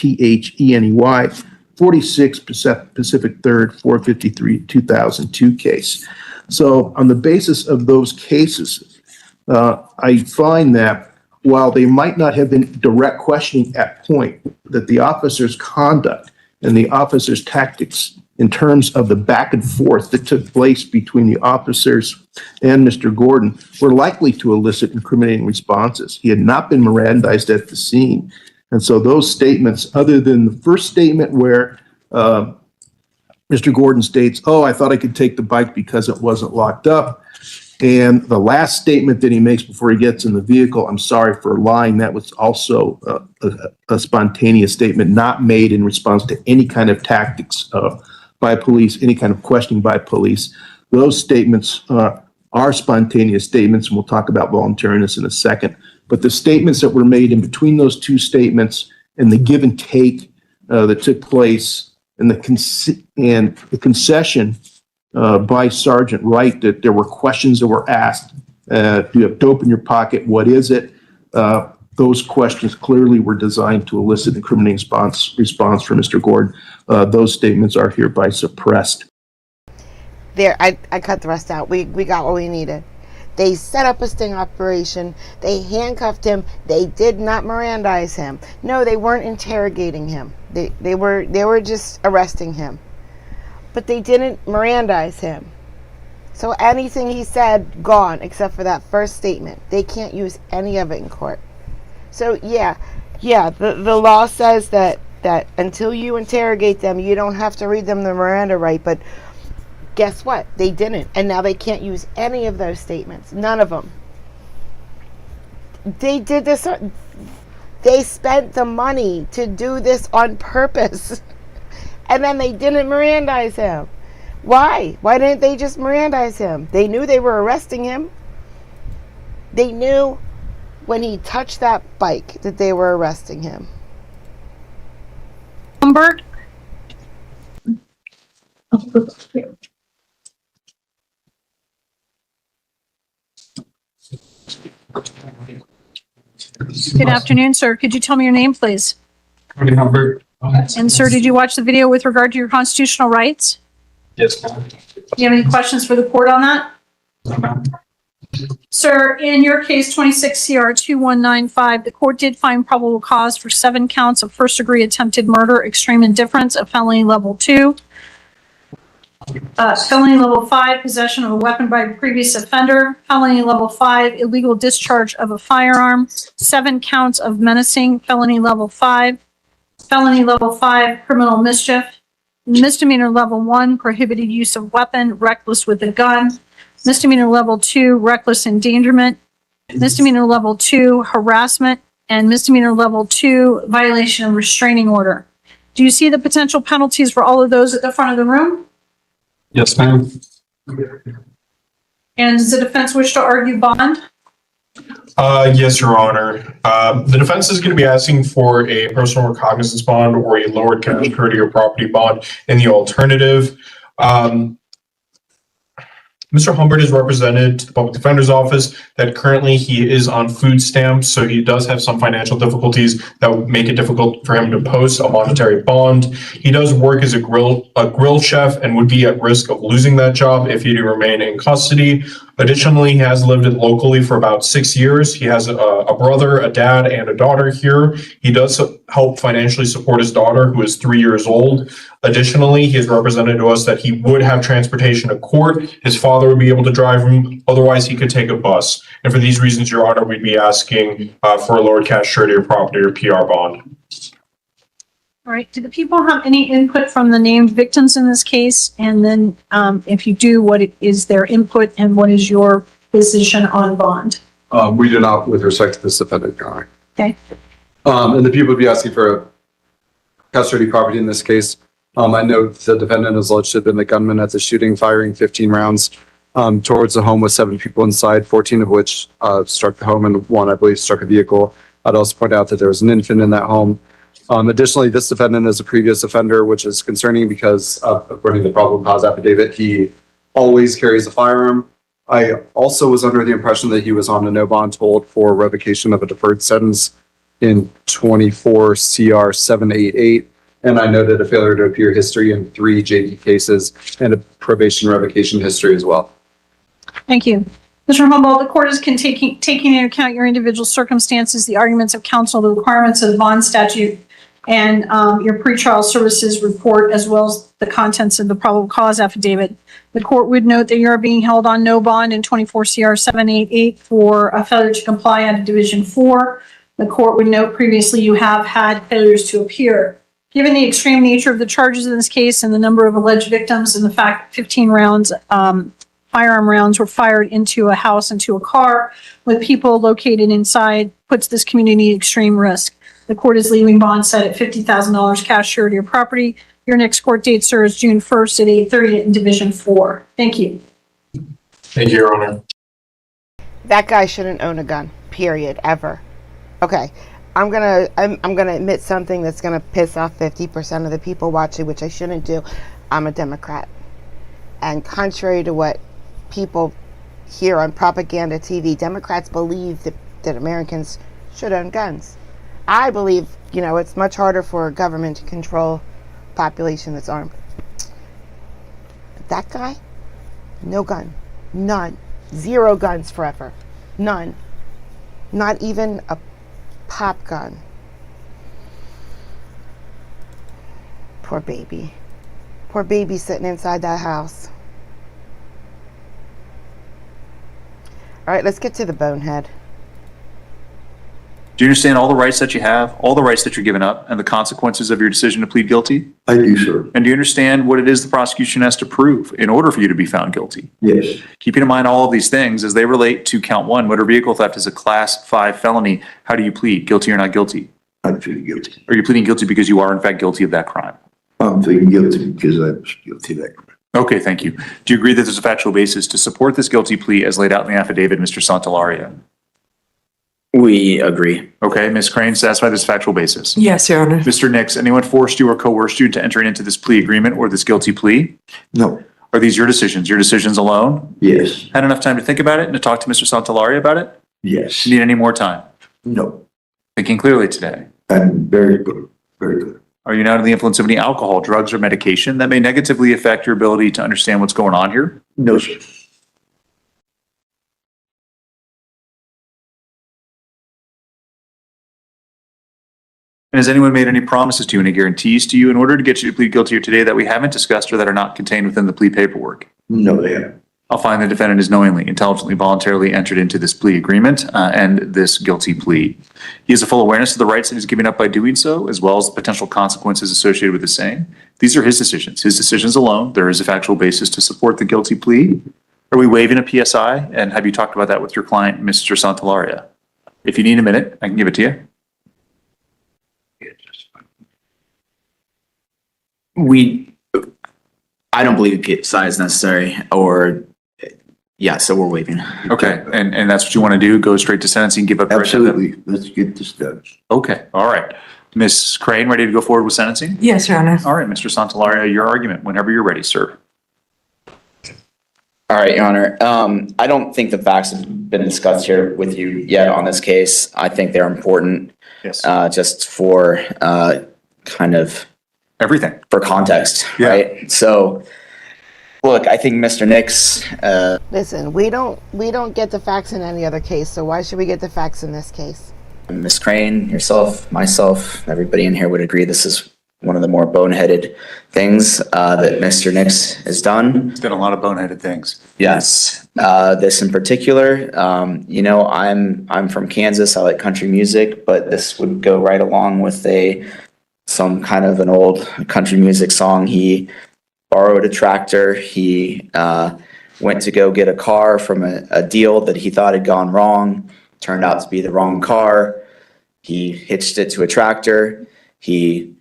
46 Pacific 3rd, 453, 2002 case. So on the basis of those cases, I find that while they might not have been direct questioning at point, that the officer's conduct and the officer's tactics in terms of the back and forth that took place between the officers and Mr. Gordon were likely to elicit incriminating responses. He had not been Mirandized at the scene. And so those statements, other than the first statement where Mr. Gordon states, "Oh, I thought I could take the bike because it wasn't locked up," and the last statement that he makes before he gets in the vehicle, "I'm sorry for lying," that was also a spontaneous statement, not made in response to any kind of tactics by police, any kind of questioning by police. Those statements are spontaneous statements, and we'll talk about voluntariness in a second. But the statements that were made in between those two statements and the give and take that took place and the concession by Sergeant Wright that there were questions that were asked, do you have dope in your pocket? What is it? Those questions clearly were designed to elicit incriminating response from Mr. Gordon. Those statements are hereby suppressed.
There, I cut the rest out. We got what we needed. They set up a sting operation. They handcuffed him. They did not Mirandize him. No, they weren't interrogating him. They were just arresting him. But they didn't Mirandize him. So anything he said, gone, except for that first statement. They can't use any of it in court. So yeah, the law says that that until you interrogate them, you don't have to read them the Miranda right, but guess what? They didn't. And now they can't use any of those statements. None of them. They did this. They spent the money to do this on purpose. And then they didn't Mirandize him. Why? Why didn't they just Mirandize him? They knew they were arresting him. They knew when he touched that bike that they were arresting him.
Humbert? Good afternoon, sir. Could you tell me your name, please?
Cody Humbert.
And sir, did you watch the video with regard to your constitutional rights?
Yes, ma'am.
Do you have any questions for the court on that?
No, ma'am.
Sir, in your case 26 CR 2195, the court did find probable cause for 7 counts of first-degree attempted murder, extreme indifference, a felony level 2. Felony level 5, possession of a weapon by a previous offender. Felony level 5, illegal discharge of a firearm. 7 counts of menacing, felony level 5. Felony level 5, criminal mischief. Misdemeanor level 1, prohibited use of weapon, reckless with a gun. Misdemeanor level 2, reckless endangerment. Misdemeanor level 2, harassment. And misdemeanor level 2, violation of restraining order. Do you see the potential penalties for all of those at the front of the room?
Yes, ma'am.
And does the defense wish to argue bond?
Yes, Your Honor. The defense is going to be asking for a personal recognizance bond or a lowered cash security or property bond in the alternative. Mr. Humbert is represented to the Public Defender's Office that currently he is on food stamps, so he does have some financial difficulties that would make it difficult for him to post a monetary bond. He does work as a grill chef and would be at risk of losing that job if he to remain in custody. Additionally, he has lived locally for about 6 years. He has a brother, a dad, and a daughter here. He does help financially support his daughter, who is 3 years old. Additionally, he has represented to us that he would have transportation to court. His father would be able to drive him. Otherwise, he could take a bus. And for these reasons, Your Honor, we'd be asking for a lowered cash surety or property or PR bond.
All right. Do the people have any input from the named victims in this case? And then if you do, what is their input and what is your position on bond?
We do not with respect to this defendant, Your Honor.
Okay.
And the people would be asking for a custody property in this case. I know the defendant is alleged to have been the gunman at the shooting, firing 15 rounds towards the home with 7 people inside, 14 of which struck the home and 1, I believe, struck a vehicle. I'd also point out that there was an infant in that home. Additionally, this defendant is a previous offender, which is concerning because according to the probable cause affidavit, he always carries a firearm. I also was under the impression that he was on a no bond hold for revocation of a deferred sentence in 24 CR 788. And I noted a failure to appear history in 3 JD cases and a probation revocation history as well.
Thank you. Mr. Humboldt, the court is taking into account your individual circumstances, the arguments of counsel, the requirements of the bond statute, and your pretrial services report, as well as the contents of the probable cause affidavit. The court would note that you are being held on no bond in 24 CR 788 for a failure to comply under Division 4. The court would note previously you have had failures to appear. Given the extreme nature of the charges in this case and the number of alleged victims and the fact that 15 rounds, firearm rounds were fired into a house, into a car with people located inside, puts this community at extreme risk. The court is leaving bond set at $50,000 cash surety or property. Your next court date, sir, is June 1st at 8:30 in Division 4. Thank you.
Thank you, Your Honor.
That guy shouldn't own a gun, period, ever. Okay, I'm gonna admit something that's gonna piss off 50% of the people watching, which I shouldn't do. I'm a Democrat. And contrary to what people hear on propaganda TV, Democrats believe that Americans should own guns. I believe, it's much harder for a government to control a population that's armed. But that guy, no gun. None. 0 guns forever. None. Not even a pop gun. Poor baby. Poor baby sitting inside that house. All right, let's get to the bonehead.
Do you understand all the rights that you have, all the rights that you're giving up, and the consequences of your decision to plead guilty?
I do, sir.
And do you understand what it is the prosecution has to prove in order for you to be found guilty?
Yes.
Keeping in mind all of these things as they relate to count 1, motor vehicle theft is a class 5 felony. How do you plead? Guilty or not guilty?
I'm pleading guilty.
Are you pleading guilty because you are in fact guilty of that crime?
I'm pleading guilty because I was guilty of that crime.
Okay, thank you. Do you agree that there's a factual basis to support this guilty plea as laid out in the affidavit, Mr. Santalaria?
We agree.
Okay, Ms. Crane, satisfied this factual basis?
Yes, Your Honor.
Mr. Nix, anyone forced you or coerced you into entering into this plea agreement or this guilty plea?
No.
Are these your decisions alone?
Yes.
Had enough time to think about it and to talk to Mr. Santalaria about it?
Yes.
Need any more time?
No.
Thinking clearly today?
I'm very good. Very good.
Are you not under the influence of any alcohol, drugs, or medication that may negatively affect your ability to understand what's going on here?
No, sir.
And has anyone made any promises to you, any guarantees to you in order to get you to plead guilty here today that we haven't discussed or that are not contained within the plea paperwork?
No, they haven't.
I'll find the defendant is knowingly, intelligently, voluntarily entered into this plea agreement and this guilty plea. He has a full awareness of the rights that he's giving up by doing so, as well as the potential consequences associated with the same. These are his decisions alone. There is a factual basis to support the guilty plea. Are we waiving a PSI? And have you talked about that with your client, Mr. Santalaria? If you need a minute, I can give it to you.
I don't believe a PSI is necessary, so we're waiving.
Okay, and that's what you want to do? Go straight to sentencing, give up?
Absolutely. Let's get this done.
Okay, all right. Ms. Crane, ready to go forward with sentencing?
Yes, Your Honor.
All right, Mr. Santalaria, your argument whenever you're ready, sir.
All right, Your Honor. I don't think the facts have been discussed here with you yet on this case. I think they're important.
Yes.
Just for kind of
everything
for context, right? So, look, I think Mr. Nix.
Listen, we don't get the facts in any other case, so why should we get the facts in this case?
Ms. Crane, yourself, myself, everybody in here would agree this is one of the more boneheaded things that Mr. Nix has done.
It's been a lot of boneheaded things.
Yes. This in particular, I'm from Kansas. I like country music, but this would go right along with some kind of an old country music song. He borrowed a tractor. He went to go get a car from a deal that he thought had gone wrong. Turned out to be the wrong car. He hitched it to a tractor. He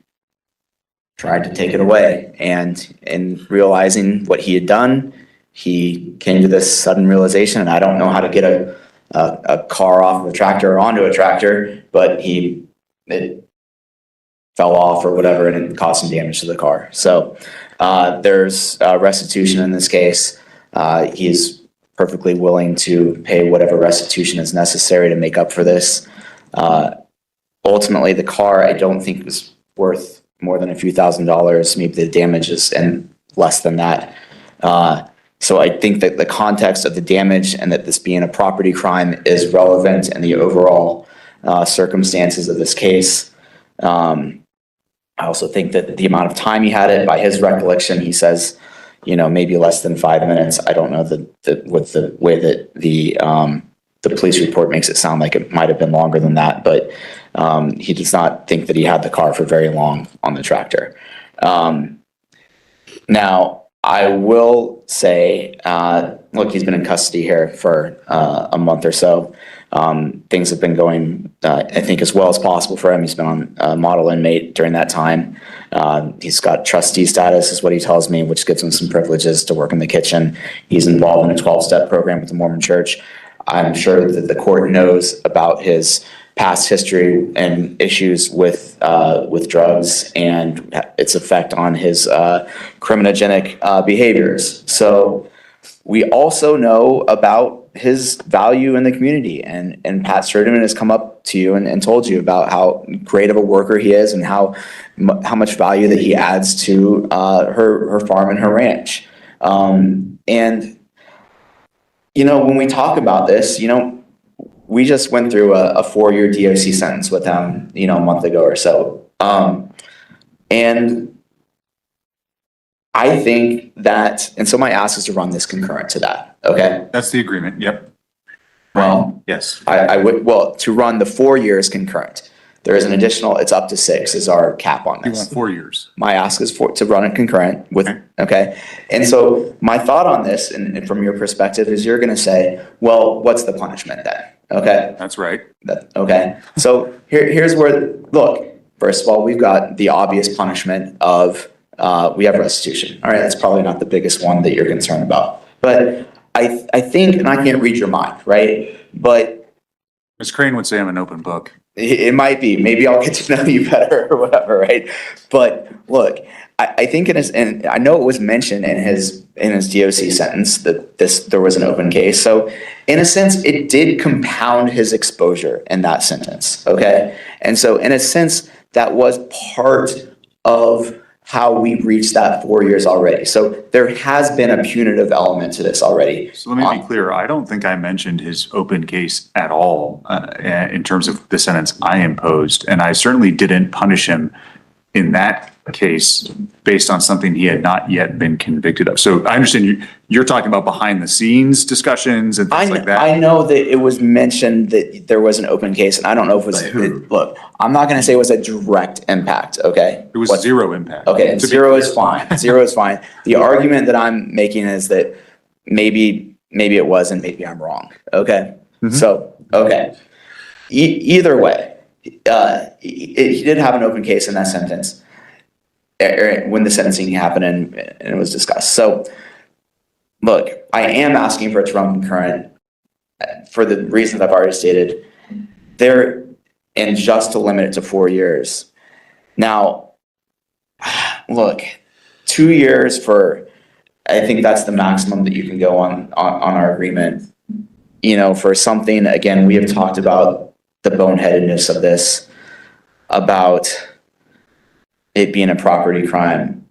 tried to take it away. And in realizing what he had done, he came to this sudden realization, and I don't know how to get a car off of a tractor or onto a tractor, but it fell off or whatever, and it caused some damage to the car. So there's restitution in this case. He's perfectly willing to pay whatever restitution is necessary to make up for this. Ultimately, the car, I don't think was worth more than a few $1,000s. Maybe the damage is less than that. So I think that the context of the damage and that this being a property crime is relevant in the overall circumstances of this case. I also think that the amount of time he had it, by his recollection, he says, maybe less than 5 minutes. I don't know with the way that the police report makes it sound like it might have been longer than that, but he does not think that he had the car for very long on the tractor. Now, I will say, look, he's been in custody here for a month or so. Things have been going, I think, as well as possible for him. He's been on a model inmate during that time. He's got trustee status, is what he tells me, which gives him some privileges to work in the kitchen. He's involved in a 12-step program with the Mormon Church. I'm sure that the court knows about his past history and issues with drugs and its effect on his criminogenic behaviors. So we also know about his value in the community, and Pat Sturtevant has come up to you and told you about how great of a worker he is and how much value that he adds to her farm and her ranch. And when we talk about this, we just went through a 4-year DOC sentence with him, a month ago or so. And I think that, and so my ask is to run this concurrent to that, okay?
That's the agreement, yep. Well, yes.
I would, well, to run the 4 years concurrent. There is an additional, it's up to 6 is our cap on
You
this.
want 4 years.
My ask is to run it concurrent with, okay? And so my thought on this, and from your perspective, is you're gonna say, well, what's the punishment then? Okay?
That's right.
Okay, so here's where, look, first of all, we've got the obvious punishment of, we have restitution. All right, that's probably not the biggest one that you're concerned about. But I think, and I can't read your mind, right? But
Ms. Crane would say I'm an open book.
it might be, maybe I'll get to know you better or whatever, right? But look, I think and I know it was mentioned in his DOC sentence that there was an open case. So in a sense, it did compound his exposure in that sentence, okay? And so in a sense, that was part of how we reached that 4 years already. So there has been a punitive element to this already.
So let me be clear. I don't think I mentioned his open case at all in terms of the sentence I imposed. And I certainly didn't punish him in that case based on something he had not yet been convicted of. So I understand you're talking about behind the scenes discussions and things like that.
I know that it was mentioned that there was an open case, and I don't know if it was, look, I'm not gonna say it was a direct impact, okay?
It was zero impact.
Okay, and zero is fine, zero is fine. The argument that I'm making is that maybe it was and maybe I'm wrong, okay? So, okay. Either way, he did have an open case in that sentence when the sentencing happened and it was discussed. So, look, I am asking for it to run concurrent for the reasons I've already stated. And just to limit it to 4 years. Now, look, 2 years I think that's the maximum that you can go on our agreement. You know, for something, again, we have talked about the boneheadedness of this, about it being a property crime,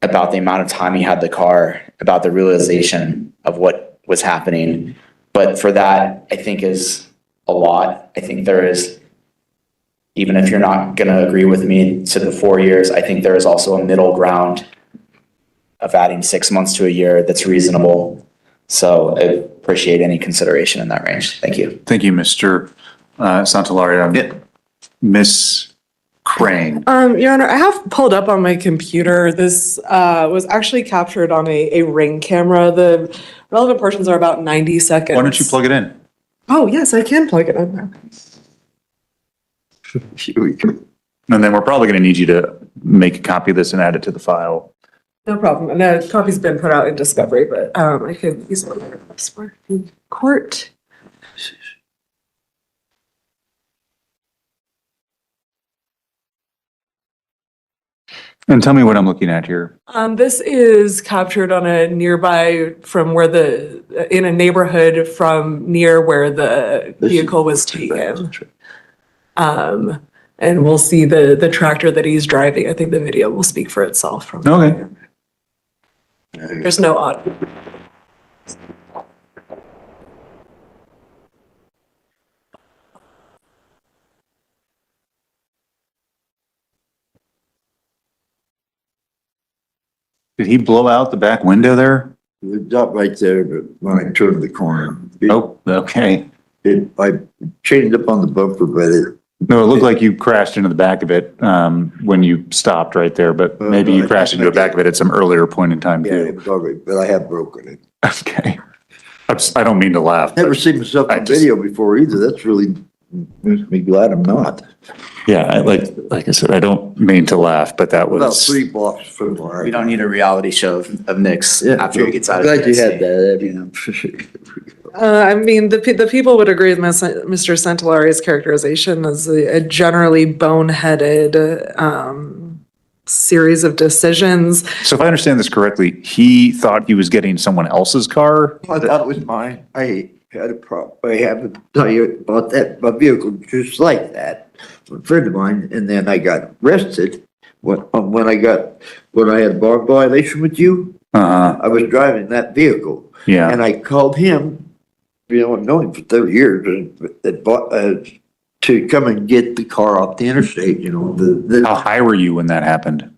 about the amount of time he had the car, about the realization of what was happening. But for that, I think is a lot. I think there is, even if you're not going to agree with me to the 4 years, I think there is also a middle ground of adding 6 months to a year that's reasonable. So I appreciate any consideration in that range. Thank you.
Thank you, Mr. Santillari. Miss Crane.
Your Honor, I have pulled up on my computer. This was actually captured on a Ring camera. The relevant portions are about 90 seconds.
Why don't you plug it in?
Oh, yes, I can plug it in now.
And then we're probably going to need you to make a copy of this and add it to the file.
No problem. And the copy's been put out in discovery, but I could use one for court.
And tell me what I'm looking at here.
This is captured on a nearby from where in a neighborhood from near where the vehicle was taken. And we'll see the tractor that he's driving. I think the video will speak for itself. From
Okay.
There's no audio.
Did he blow out the back window there?
It was up right there, but when I turned the corner.
Oh, okay.
I changed up on the bumper, but
No, it looked like you crashed into the back of it when you stopped right there, but maybe you crashed into the back of it at some earlier point in time
yeah,
too.
but I have broken it.
Okay. I don't mean to laugh.
Never seen myself on video before either. That's really makes me glad I'm not.
Yeah, like I said, I don't mean to laugh, but that
About
was
3 blocks from where
We don't need a reality show of Nick's after he gets out of
glad you had
PSC.
that.
I mean, the people would agree with Mr. Santillari's characterization as a generally boneheaded series of decisions.
So if I understand this correctly, he thought he was getting someone else's car?
I thought it was mine. I had a problem. I have to tell you about that. My vehicle just like that. A friend of mine, and then I got arrested when I had bar violation with you. I was driving that vehicle.
Yeah.
And I called him, I've known him for 30 years, to come and get the car off the interstate,
How high were you when that happened?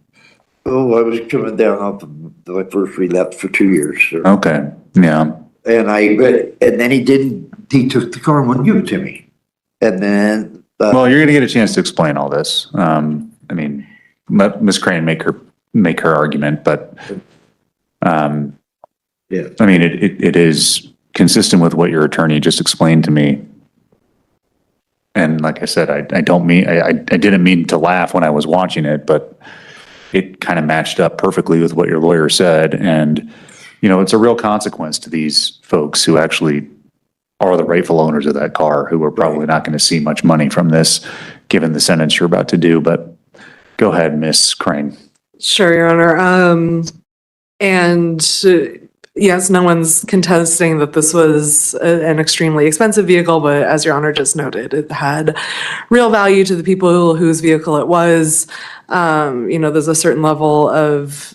Oh, I was coming down off of my first relapse for 2 years. So.
Okay, yeah.
And then he didn't he took the car and wouldn't give it to me. And then,
Well, you're going to get a chance to explain all this. I mean, let Ms. Crane make her argument, but
yeah,
I mean, it is consistent with what your attorney just explained to me. And like I said, I didn't mean to laugh when I was watching it, but it kind of matched up perfectly with what your lawyer said. And, you know, it's a real consequence to these folks who actually are the rightful owners of that car, who are probably not going to see much money from this, given the sentence you're about to do. But go ahead, Miss Crane.
Sure, Your Honor. Yes, no one's contesting that this was an extremely expensive vehicle, but as Your Honor just noted, it had real value to the people whose vehicle it was. You know, there's a certain level of,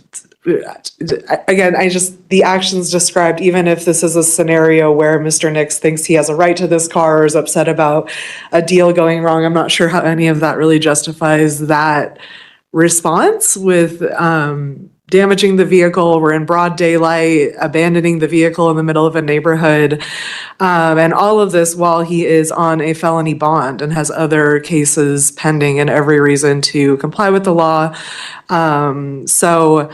again, the actions described, even if this is a scenario where Mr. Nix thinks he has a right to this car or is upset about a deal going wrong, I'm not sure how any of that really justifies that response with damaging the vehicle. We're in broad daylight, abandoning the vehicle in the middle of a neighborhood, and all of this while he is on a felony bond and has other cases pending and every reason to comply with the law. So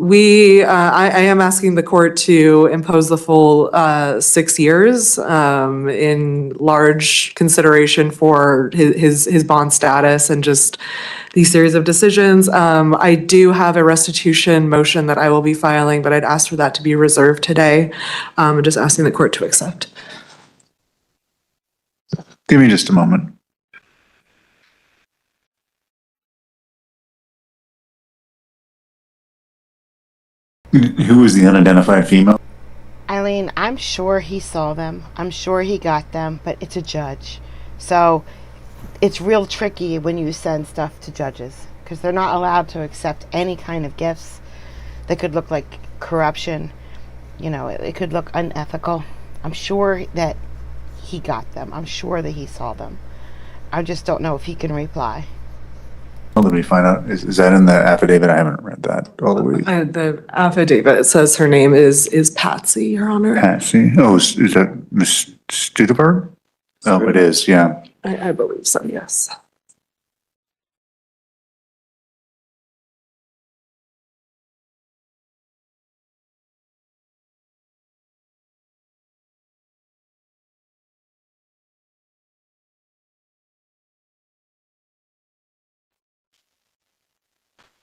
I am asking the court to impose the full 6 years in large consideration for his bond status and just these series of decisions. I do have a restitution motion that I will be filing, but I'd ask for that to be reserved today. I'm just asking the court to accept.
Give me just a moment. Who is the unidentified female?
Eileen, I'm sure he saw them. I'm sure he got them, but it's a judge. So it's real tricky when you send stuff to judges because they're not allowed to accept any kind of gifts that could look like corruption. You know, it could look unethical. I'm sure that he got them. I'm sure that he saw them. I just don't know if he can reply.
Well, let me find out. Is that in the affidavit? I haven't read that all the way.
The affidavit says her name is Patsy, Your Honor.
Patsy. Oh, is that Miss Studeberg? Oh, it is. Yeah.
I believe so, yes.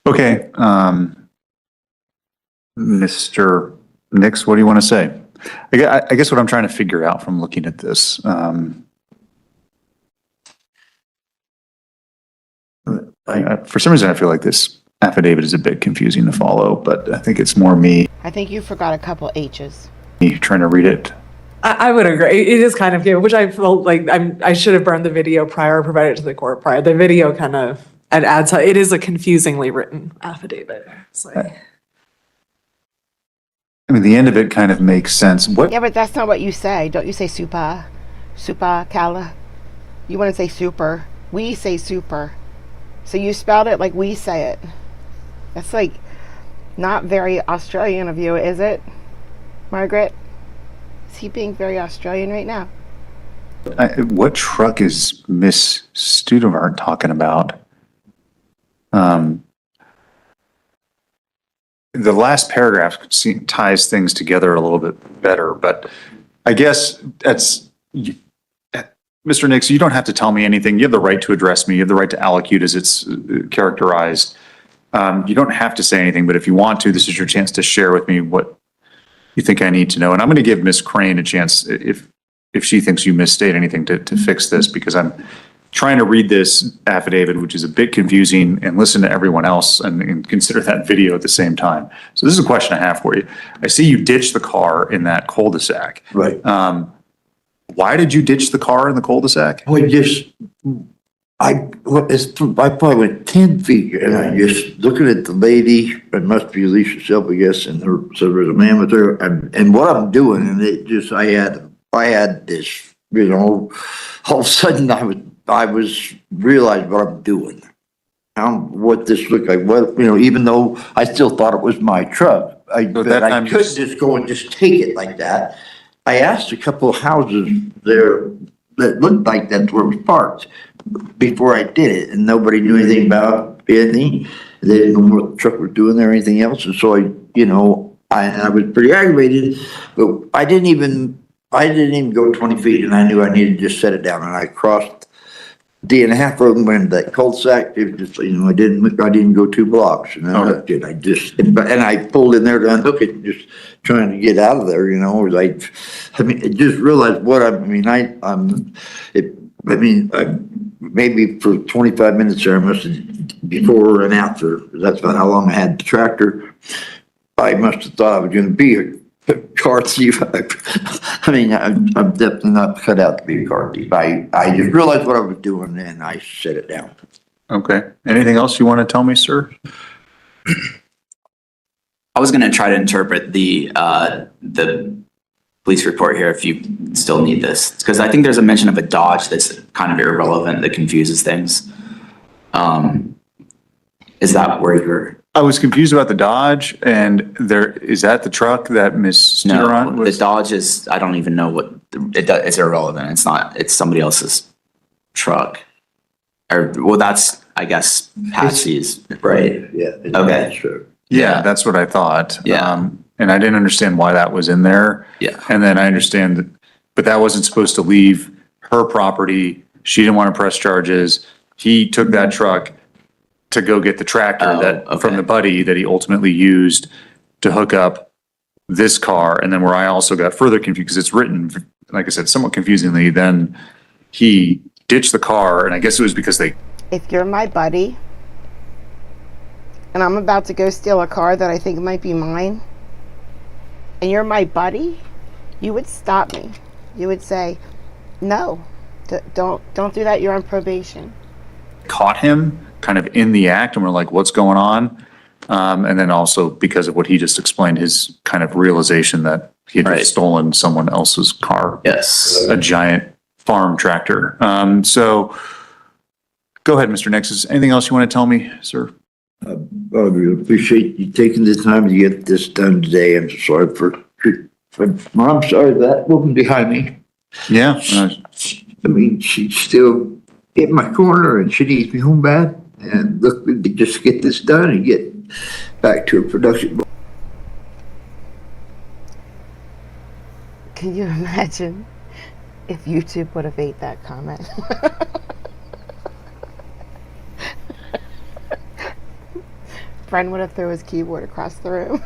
Okay. Mr. Nix, what do you want to say? I guess what I'm trying to figure out from looking at this, for some reason, I feel like this affidavit is a bit confusing to follow, but I think it's more me
I think you forgot a couple H's.
trying to read it.
I would agree. It is kind of, which I felt like I should have burned the video prior, provided it to the court prior. The video kind of adds, it is a confusingly written affidavit. It's like,
I mean, the end of it kind of makes sense. What?
Yeah, but that's not what you say. Don't you say super? Super, Kala? You want to say super. We say super. So you spelled it like we say it. That's like not very Australian of you, is it, Margaret? Is he being very Australian right now?
What truck is Miss Studevart talking about? The last paragraph ties things together a little bit better, but I guess that's, Mr. Nix, you don't have to tell me anything. You have the right to address me. You have the right to allocute as it's characterized. You don't have to say anything, but if you want to, this is your chance to share with me what you think I need to know. And I'm going to give Ms. Crane a chance if she thinks you misstate anything to fix this, because I'm trying to read this affidavit, which is a bit confusing, and listen to everyone else and consider that video at the same time. So this is a question I have for you. I see you ditched the car in that cul-de-sac.
Right.
Why did you ditch the car in the cul-de-sac?
I probably went 10 feet and I just looking at the lady, it must be Alicia Silva, I guess, and so there's a man with her, and what I'm doing, and it just, I had this, all of a sudden I was realized what I'm doing. What this looked like, even though I still thought it was my truck, I couldn't just go and just take it like that. I asked a couple of houses there that looked like that's where it was parked before I did it, and nobody knew anything about anything. They didn't know what the truck was doing there or anything else, and so I was pretty aggravated, but I didn't even go 20 feet, and I knew I needed to just set it down, and I crossed D&a-half road and went into that cul-de-sac. It was just, I didn't go 2 blocks, and I hooked it. I pulled in there to unhook it, just trying to get out of there, I just realized maybe for 25 minutes there, I must have, before and after, that's about how long I had the tractor, I must have thought I was going to be a car thief. I'm definitely not cut out to be a car thief. I just realized what I was doing and I set it down.
Okay. Anything else you want to tell me, sir?
I was going to try to interpret the police report here if you still need this, because I think there's a mention of a Dodge that's kind of irrelevant that confuses things. Is that where you're?
I was confused about the Dodge, and is that the truck that Miss Studeron was?
The Dodge is, I don't even know what, it's irrelevant. It's not, it's somebody else's truck. That's, I guess, Patsy's, right?
Yeah.
Okay.
Sure.
Yeah, that's what I thought.
Yeah.
And I didn't understand why that was in there.
Yeah.
And then I understand that, but that wasn't supposed to leave her property. She didn't want to press charges. He took that truck to go get the tractor from the buddy that he ultimately used to hook up this car. And then where I also got further confused, because it's written, like I said, somewhat confusingly, then he ditched the car, and I guess it was because
If you're my buddy and I'm about to go steal a car that I think might be mine, and you're my buddy, you would stop me. You would say, no, don't do that. You're on probation.
caught him kind of in the act, and we're like, what's going on? And then also because of what he just explained, his kind of realization that he had just stolen someone else's car.
Yes.
A giant farm tractor. So go ahead, Mr. Nexus. Anything else you want to tell me, sir?
I really appreciate you taking the time to get this done today. I'm sorry I'm sorry that woman behind me.
Yeah.
She's still in my corner and she needs me home bad. And look, we could just get this done and get back to a production.
Can you imagine if YouTube would have ate that comment? Friend would have thrown his keyboard across the room.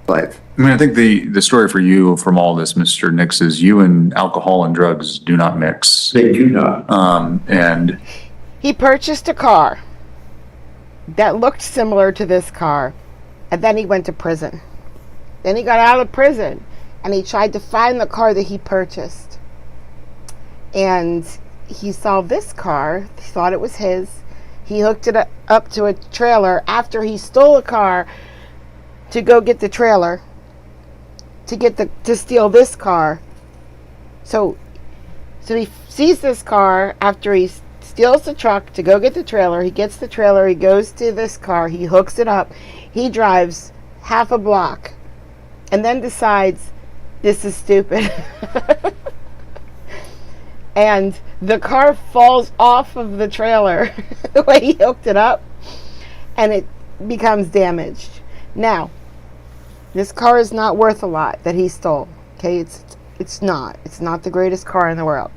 Life.
I mean, I think the story for you from all this, Mr. Nix, is you and alcohol and drugs do not mix.
They do not.
And
he purchased a car that looked similar to this car, and then he went to prison. Then he got out of prison, and he tried to find the car that he purchased. And he saw this car, he thought it was his. He hooked it up to a trailer after he stole a car to go get the trailer to steal this car. So he sees this car after he steals the truck to go get the trailer. He gets the trailer, he goes to this car, he hooks it up, he drives half a block and then decides this is stupid. And the car falls off of the trailer the way he hooked it up, and it becomes damaged. Now, this car is not worth a lot that he stole. Okay, it's not the greatest car in the world.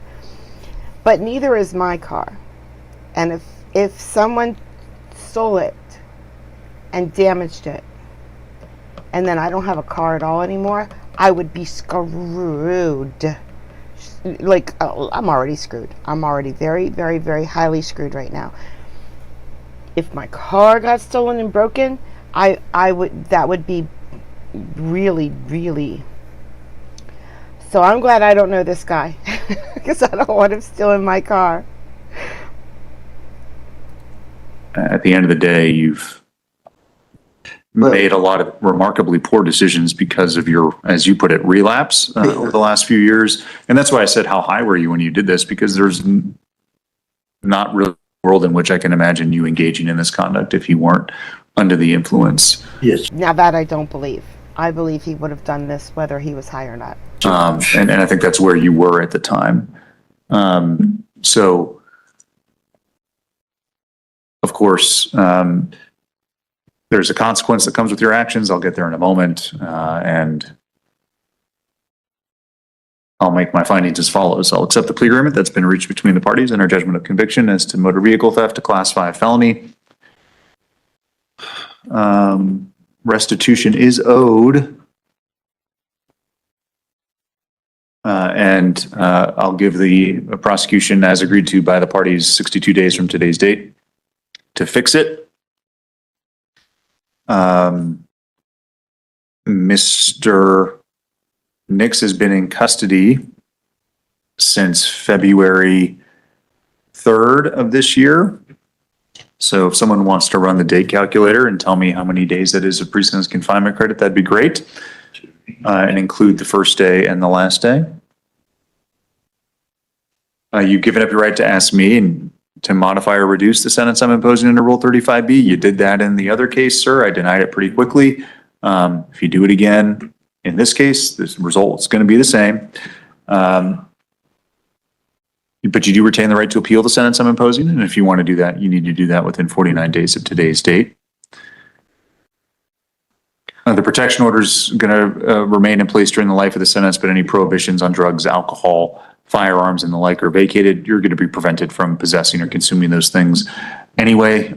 But neither is my car. And if someone stole it and damaged it, and then I don't have a car at all anymore, I would be screwed. Like, I'm already screwed. I'm already very, very, very highly screwed right now. If my car got stolen and broken, that would be really, really. So I'm glad I don't know this guy, because I don't want him stealing my car.
At the end of the day, you've made a lot of remarkably poor decisions because of your, as you put it, relapse over the last few years. And that's why I said, how high were you when you did this? Because there's not really a world in which I can imagine you engaging in this conduct if you weren't under the influence.
Yes.
Now that I don't believe. I believe he would have done this whether he was high or not.
And I think that's where you were at the time. So, of course, there's a consequence that comes with your actions. I'll get there in a moment. And I'll make my findings as follows. I'll accept the plea agreement that's been reached between the parties and our judgment of conviction as to motor vehicle theft, a class 5 felony. Restitution is owed. And I'll give the prosecution, as agreed to by the parties, 62 days from today's date to fix it. Mr. Nix has been in custody since February 3rd of this year. So if someone wants to run the day calculator and tell me how many days that is of pre-sentence confinement credit, that'd be great. And include the first day and the last day. You've given up your right to ask me to modify or reduce the sentence I'm imposing under Rule 35B. You did that in the other case, sir. I denied it pretty quickly. If you do it again, in this case, the result is going to be the same. But you do retain the right to appeal the sentence I'm imposing. And if you want to do that, you need to do that within 49 days of today's date. The protection order is going to remain in place during the life of the sentence, but any prohibitions on drugs, alcohol, firearms, and the like are vacated. You're going to be prevented from possessing or consuming those things anyway.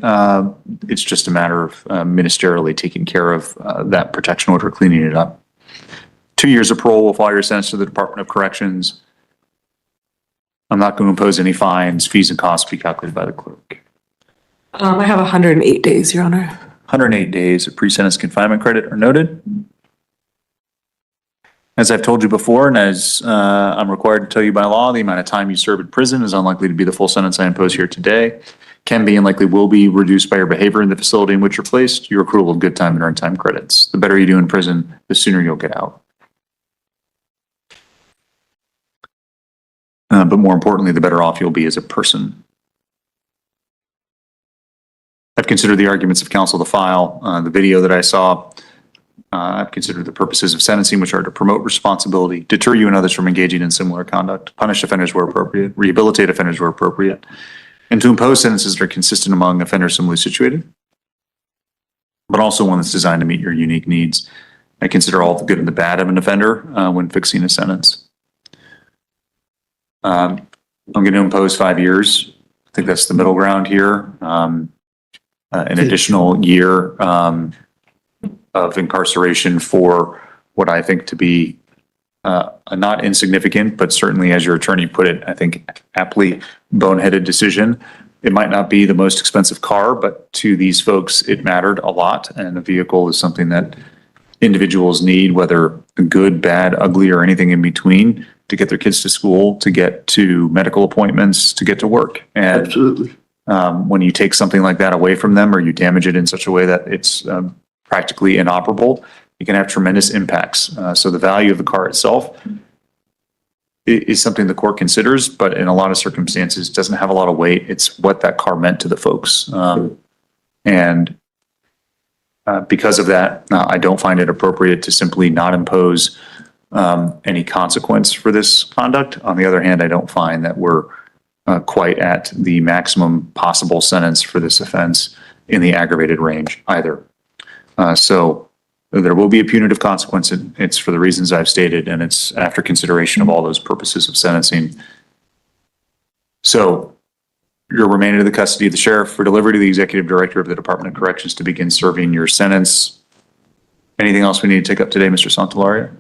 It's just a matter of ministerially taking care of that protection order, cleaning it up. 2 years of parole will follow your sentence to the Department of Corrections. I'm not going to impose any fines. Fees and costs be calculated by the clerk.
I have 108 days, Your Honor.
108 days of pre-sentence confinement credit are noted. As I've told you before, and as I'm required to tell you by law, the amount of time you serve in prison is unlikely to be the full sentence I impose here today. Can be and likely will be reduced by your behavior in the facility in which you're placed, your accrual of good time and earned time credits. The better you do in prison, the sooner you'll get out. But more importantly, the better off you'll be as a person. I've considered the arguments of counsel to file, the video that I saw. I've considered the purposes of sentencing, which are to promote responsibility, deter you and others from engaging in similar conduct, punish offenders where appropriate, rehabilitate offenders where appropriate, and to impose sentences that are consistent among offenders similarly situated, but also one that's designed to meet your unique needs. I consider all the good and the bad of an offender when fixing a sentence. I'm going to impose 5 years. I think that's the middle ground here. An additional year of incarceration for what I think to be a not insignificant, but certainly, as your attorney put it, I think aptly boneheaded decision. It might not be the most expensive car, but to these folks, it mattered a lot. And a vehicle is something that individuals need, whether good, bad, ugly, or anything in between, to get their kids to school, to get to medical appointments, to get to work. And
Absolutely.
When you take something like that away from them, or you damage it in such a way that it's practically inoperable, it can have tremendous impacts. So the value of the car itself is something the court considers, but in a lot of circumstances doesn't have a lot of weight. It's what that car meant to the folks. And because of that, I don't find it appropriate to simply not impose any consequence for this conduct. On the other hand, I don't find that we're quite at the maximum possible sentence for this offense in the aggravated range either. So there will be a punitive consequence. It's for the reasons I've stated, and it's after consideration of all those purposes of sentencing. So you're remanded to the custody of the sheriff for delivery to the executive director of the Department of Corrections to begin serving your sentence. Anything else we need to take up today, Mr. Santalaria?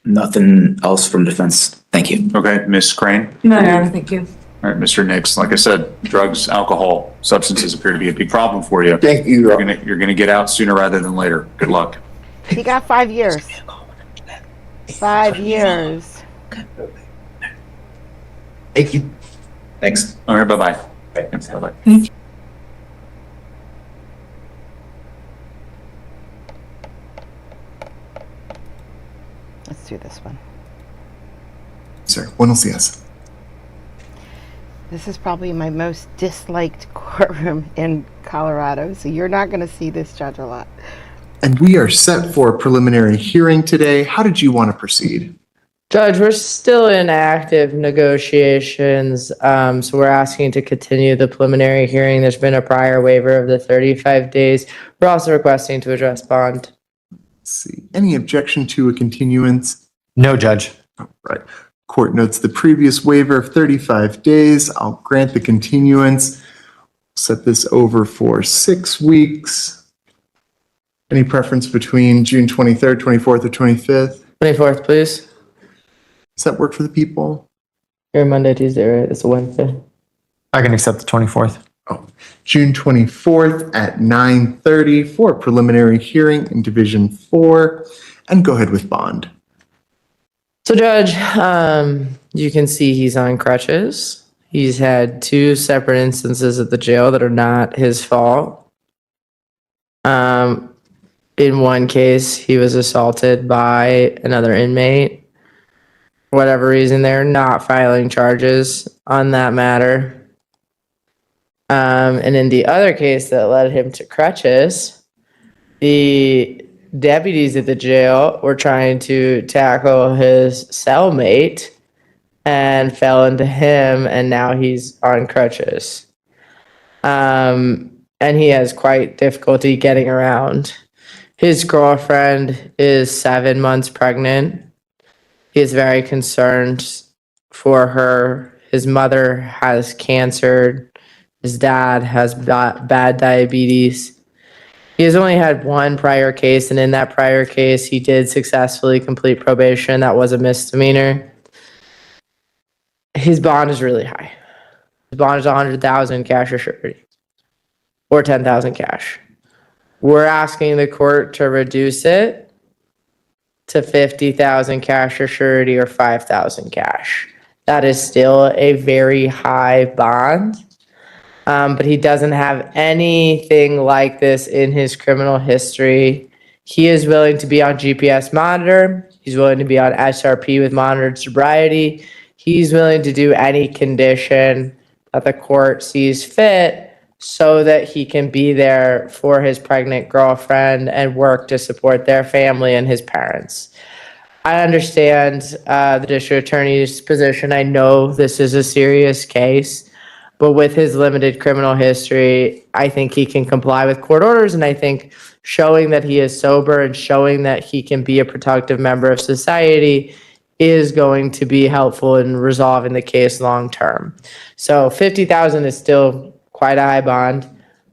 Nothing else from defense. Thank you.
Okay, Ms. Crane?
No, no, thank you.
All right, Mr. Nix, like I said, drugs, alcohol, substances appear to be a big problem for you.
Thank you.
You're gonna get out sooner rather than later. Good luck.
He got 5 years. 5 years.
Thank you.
Thanks.
All right, bye-bye. Bye-bye.
Let's do this one.
Sir, buenos días.
This is probably my most disliked courtroom in Colorado, so you're not going to see this judge a lot.
And we are set for a preliminary hearing today. How did you want to proceed?
Judge, we're still in active negotiations, so we're asking to continue the preliminary hearing. There's been a prior waiver of the 35 days. We're also requesting to address bond.
Let's see. Any objection to a continuance?
No, Judge.
All right. Court notes the previous waiver of 35 days. I'll grant the continuance. Set this over for 6 weeks. Any preference between June 23rd, 24th, or 25th?
24th, please.
Does that work for the people?
You're Monday, Tuesday, right? It's a Wednesday.
I can accept the 24th.
Oh, June 24th at 9:30 for a preliminary hearing in Division 4. And go ahead with bond.
So, Judge, you can see he's on crutches. He's had 2 separate instances at the jail that are not his fault. In one case, he was assaulted by another inmate. For whatever reason, they're not filing charges on that matter. And in the other case that led him to crutches, the deputies at the jail were trying to tackle his cellmate and fell into him, and now he's on crutches. And he has quite difficulty getting around. His girlfriend is 7 months pregnant. He is very concerned for her. His mother has cancer. His dad has bad diabetes. He has only had 1 prior case, and in that prior case, he did successfully complete probation. That was a misdemeanor. His bond is really high. His bond is $100,000 cash or surety, or $10,000 cash. We're asking the court to reduce it to $50,000 cash or surety or $5,000 cash. That is still a very high bond, but he doesn't have anything like this in his criminal history. He is willing to be on GPS monitor. He's willing to be on SRP with monitored sobriety. He's willing to do any condition that the court sees fit so that he can be there for his pregnant girlfriend and work to support their family and his parents. I understand the district attorney's position. I know this is a serious case, but with his limited criminal history, I think he can comply with court orders, and I think showing that he is sober and showing that he can be a productive member of society is going to be helpful in resolving the case long term. So $50,000 is still quite a high bond,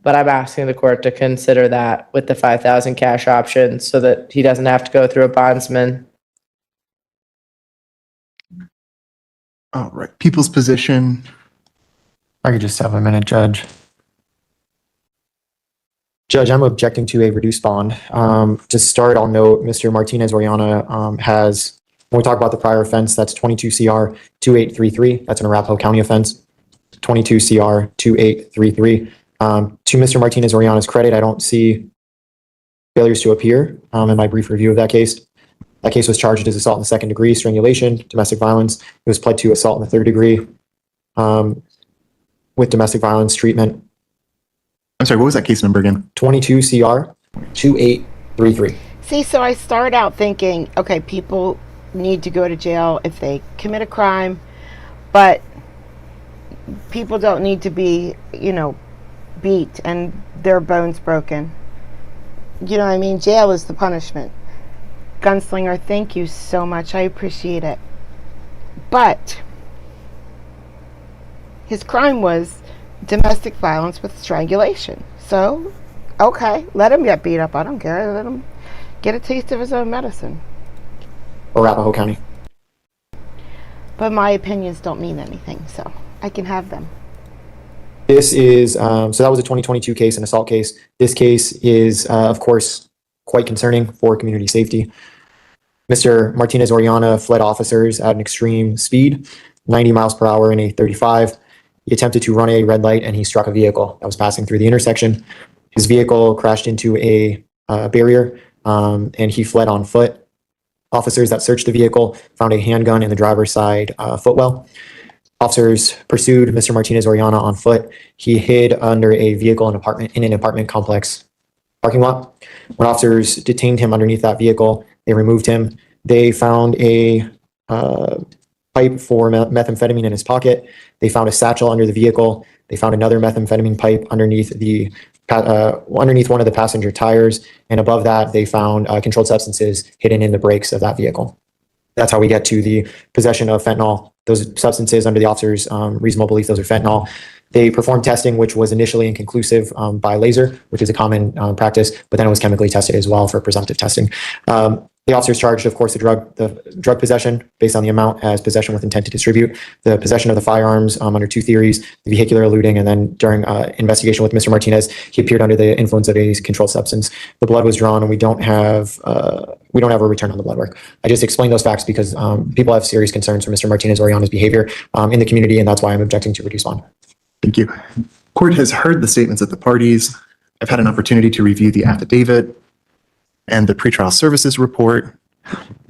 but I'm asking the court to consider that with the $5,000 cash option so that he doesn't have to go through a bondsman.
All right. People's position.
I could just have a minute, Judge.
Judge, I'm objecting to a reduced bond. To start, I'll note Mr. Martinez-Oriana has, when we talk about the prior offense, that's 22 CR 2833. That's an Arapahoe County offense. 22 CR 2833. To Mr. Martinez-Oriana's credit, I don't see failures to appear in my brief review of that case. That case was charged as assault in the 2nd degree, strangulation, domestic violence. It was pled to assault in the 3rd degree with domestic violence treatment.
I'm sorry, what was that case number again?
22 CR 2833.
See, so I start out thinking, okay, people need to go to jail if they commit a crime, but people don't need to be, beat and their bones broken. You know what I mean? Jail is the punishment. Gunslinger, thank you so much. I appreciate it. But his crime was domestic violence with strangulation. So, okay, let him get beat up. I don't care. Let him get a taste of his own medicine.
Arapahoe County.
But my opinions don't mean anything, so I can have them.
This is, so that was a 2022 case, an assault case. This case is, of course, quite concerning for community safety. Mr. Martinez-Oriana fled officers at an extreme speed, 90 miles per hour in a 35. He attempted to run a red light and he struck a vehicle that was passing through the intersection. His vehicle crashed into a barrier and he fled on foot. Officers that searched the vehicle found a handgun in the driver's side footwell. Officers pursued Mr. Martinez-Oriana on foot. He hid under a vehicle in an apartment complex parking lot. When officers detained him underneath that vehicle, they removed him. They found a pipe for methamphetamine in his pocket. They found a satchel under the vehicle. They found another methamphetamine pipe underneath underneath one of the passenger tires. And above that, they found controlled substances hidden in the brakes of that vehicle. That's how we get to the possession of fentanyl. Those substances, under the officer's reasonable belief, those are fentanyl. They performed testing, which was initially inconclusive by laser, which is a common practice, but then it was chemically tested as well for presumptive testing. The officers charged, of course, the drug possession based on the amount as possession with intent to distribute, the possession of the firearms under two theories, the vehicular eluding, and then during investigation with Mr. Martinez, he appeared under the influence of a controlled substance. The blood was drawn, and we don't have a return on the blood work. I just explained those facts because people have serious concerns for Mr. Martinez-Oriana's behavior in the community, and that's why I'm objecting to reduce bond.
Thank you. Court has heard the statements of the parties. I've had an opportunity to review the affidavit and the pretrial services report.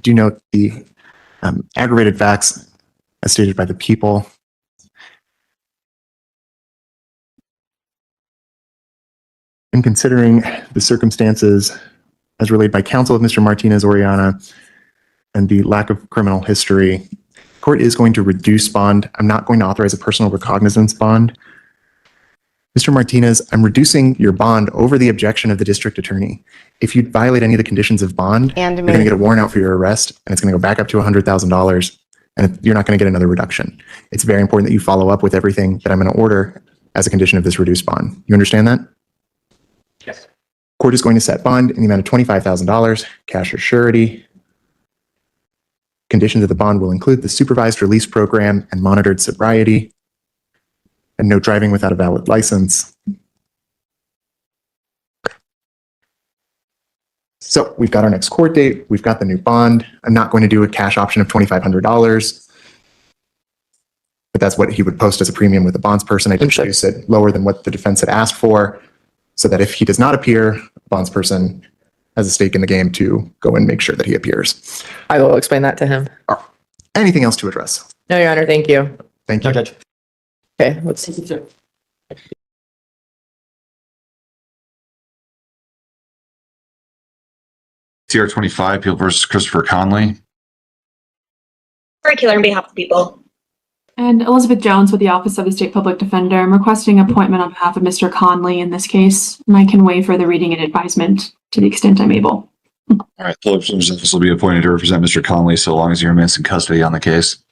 Do note the aggravated facts as stated by the people. In considering the circumstances as relayed by counsel of Mr. Martinez-Oriana and the lack of criminal history, court is going to reduce bond. I'm not going to authorize a personal recognizance bond. Mr. Martinez, I'm reducing your bond over the objection of the district attorney. If you violate any of the conditions of bond,
And
you're going to get a warrant out for your arrest, and it's going to go back up to $100,000, and you're not going to get another reduction. It's very important that you follow up with everything that I'm going to order as a condition of this reduced bond. You understand that?
Yes.
Court is going to set bond in the amount of $25,000, cash or surety. Conditions of the bond will include the supervised release program and monitored sobriety, and no driving without a valid license. So we've got our next court date. We've got the new bond. I'm not going to do a cash option of $2,500, but that's what he would post as a premium with the bonds person. I did reduce it lower than what the defense had asked for, so that if he does not appear, the bonds person has a stake in the game to go and make sure that he appears.
I will explain that to him.
Anything else to address?
No, Your Honor, thank you.
Thank you.
No, Judge.
Okay, let's see.
TR 25, People versus Christopher Conley.
Regular on behalf of the people.
And Elizabeth Jones with the Office of the State Public Defender. I'm requesting appointment on behalf of Mr. Conley in this case, and I can waive further reading and advisement to the extent I'm able.
All right, public defender's office will be appointed to represent Mr. Conley so long as he remains in custody on the case.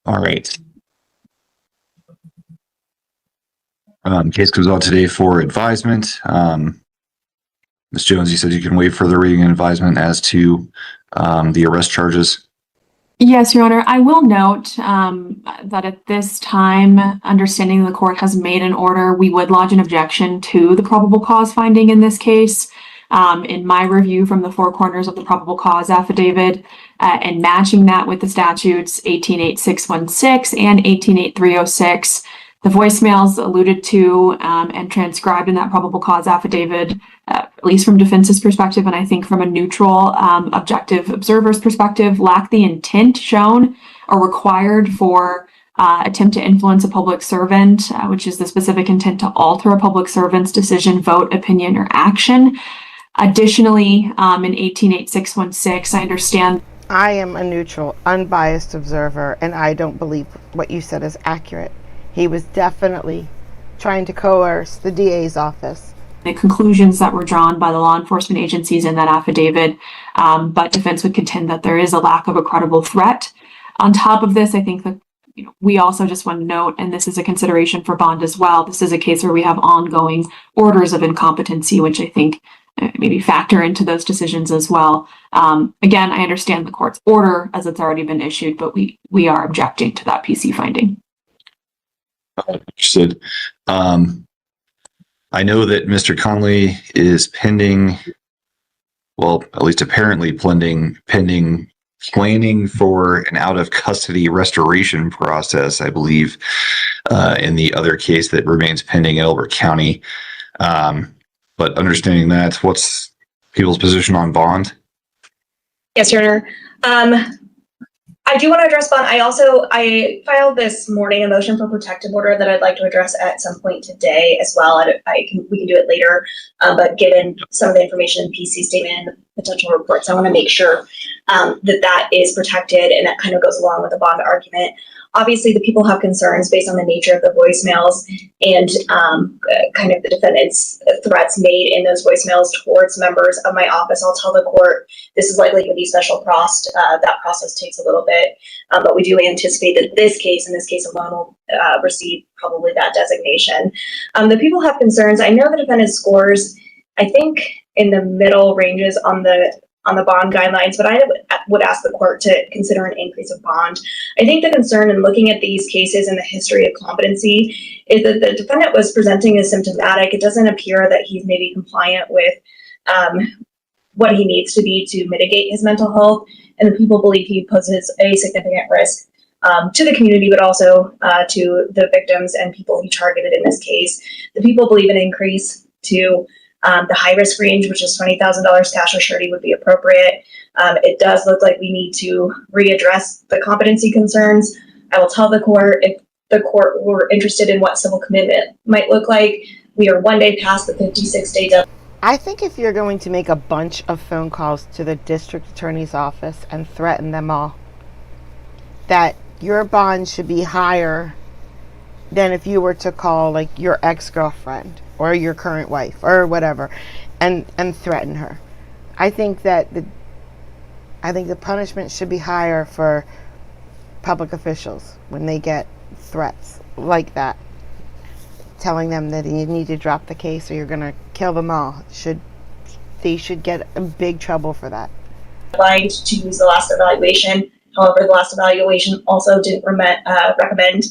All right. Case comes out today for advisement. Ms. Jones, you said you can waive further reading and advisement as to the arrest charges.
Yes, Your Honor. I will note that at this time, understanding the court has made an order, we would lodge an objection to the probable cause finding in this case. In my review from the four corners of the probable cause affidavit and matching that with the statutes 188616 and 188306, the voicemails alluded to and transcribed in that probable cause affidavit, at least from defense's perspective, and I think from a neutral, objective observer's perspective, lack the intent shown or required for attempt to influence a public servant, which is the specific intent to alter a public servant's decision, vote, opinion, or action. Additionally, in 188616, I understand.
I am a neutral, unbiased observer, and I don't believe what you said is accurate. He was definitely trying to coerce the DA's office.
The conclusions that were drawn by the law enforcement agencies in that affidavit, but defense would contend that there is a lack of a credible threat. On top of this, I think that we also just want to note, and this is a consideration for bond as well, this is a case where we have ongoing orders of incompetency, which I think maybe factor into those decisions as well. Again, I understand the court's order as it's already been issued, but we are objecting to that PC finding.
Understood. I know that Mr. Conley is pending, well, at least apparently pending planning for an out of custody restoration process, I believe, in the other case that remains pending in Elbert County. But understanding that, what's people's position on bond?
Yes, Your Honor.
I do want to address bond. I filed this morning a motion for protective order that I'd like to address at some point today as well. We can do it later, but given some of the information in the PC statement and the potential reports, I want to make sure that is protected, and that kind of goes along with the bond argument. Obviously, the people have concerns based on the nature of the voicemails and kind of the defendant's threats made in those voicemails towards members of my office. I'll tell the court this is likely to be special prost. That process takes a little bit, but we do anticipate that this case alone, will receive probably that designation. The people have concerns. I know the defendant scores, I think, in the middle ranges on the bond guidelines, but I would ask the court to consider an increase of bond. I think the concern in looking at these cases and the history of competency is that the defendant was presenting as symptomatic. It doesn't appear that he's maybe compliant with what he needs to be to mitigate his mental health, and the people believe he poses a significant risk to the community, but also to the victims and people he targeted in this case. The people believe an increase to the high risk range, which is $20,000 cash or surety, would be appropriate. It does look like we need to readdress the competency concerns. I will tell the court, if the court were interested in what civil commitment might look like, we are 1 day past the 56-day deadline.
I think if you're going to make a bunch of phone calls to the district attorney's office and threaten them all, that your bond should be higher than if you were to call like your ex-girlfriend or your current wife or whatever and threaten her. I think the punishment should be higher for public officials when they get threats like that, telling them that you need to drop the case or you're going to kill them all. They should get in big trouble for that.
Aligned to use the last evaluation. However, the last evaluation also didn't recommend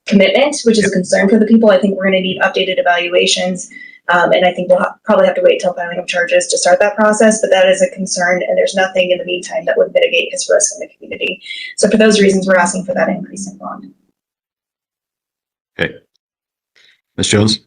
commitment, which is a concern for the people. I think we're going to need updated evaluations, and I think we'll probably have to wait till filing of charges to start that process, but that is a concern, and there's nothing in the meantime that would mitigate his risk in the community. So for those reasons, we're asking for that increase in bond.
Okay. Ms. Jones?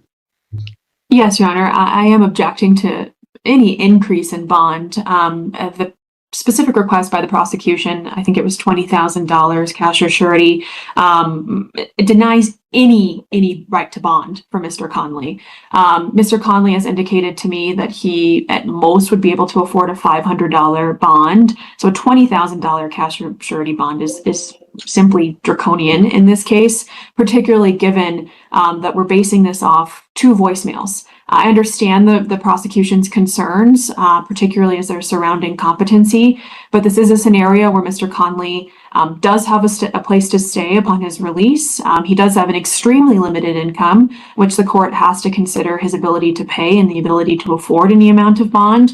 Yes, Your Honor. I am objecting to any increase in bond. The specific request by the prosecution, I think it was $20,000 cash or surety, it denies any right to bond for Mr. Conley. Mr. Conley has indicated to me that he at most would be able to afford a $500 bond. So a $20,000 cash or surety bond is simply draconian in this case, particularly given that we're basing this off 2 voicemails. I understand the prosecution's concerns, particularly as they're surrounding competency, but this is a scenario where Mr. Conley does have a place to stay upon his release. He does have an extremely limited income, which the court has to consider his ability to pay and the ability to afford any amount of bond.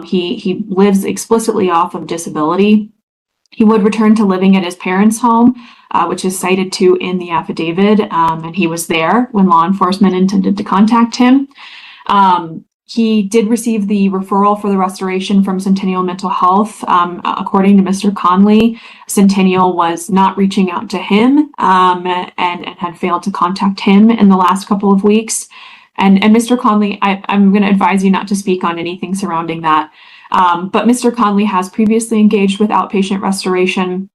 He lives explicitly off of disability. He would return to living at his parents' home, which is cited to in the affidavit, and he was there when law enforcement intended to contact him. He did receive the referral for the restoration from Centennial Mental Health. According to Mr. Conley, Centennial was not reaching out to him and had failed to contact him in the last couple of weeks. And Mr. Conley, I'm going to advise you not to speak on anything surrounding that. But Mr. Conley has previously engaged with outpatient restoration.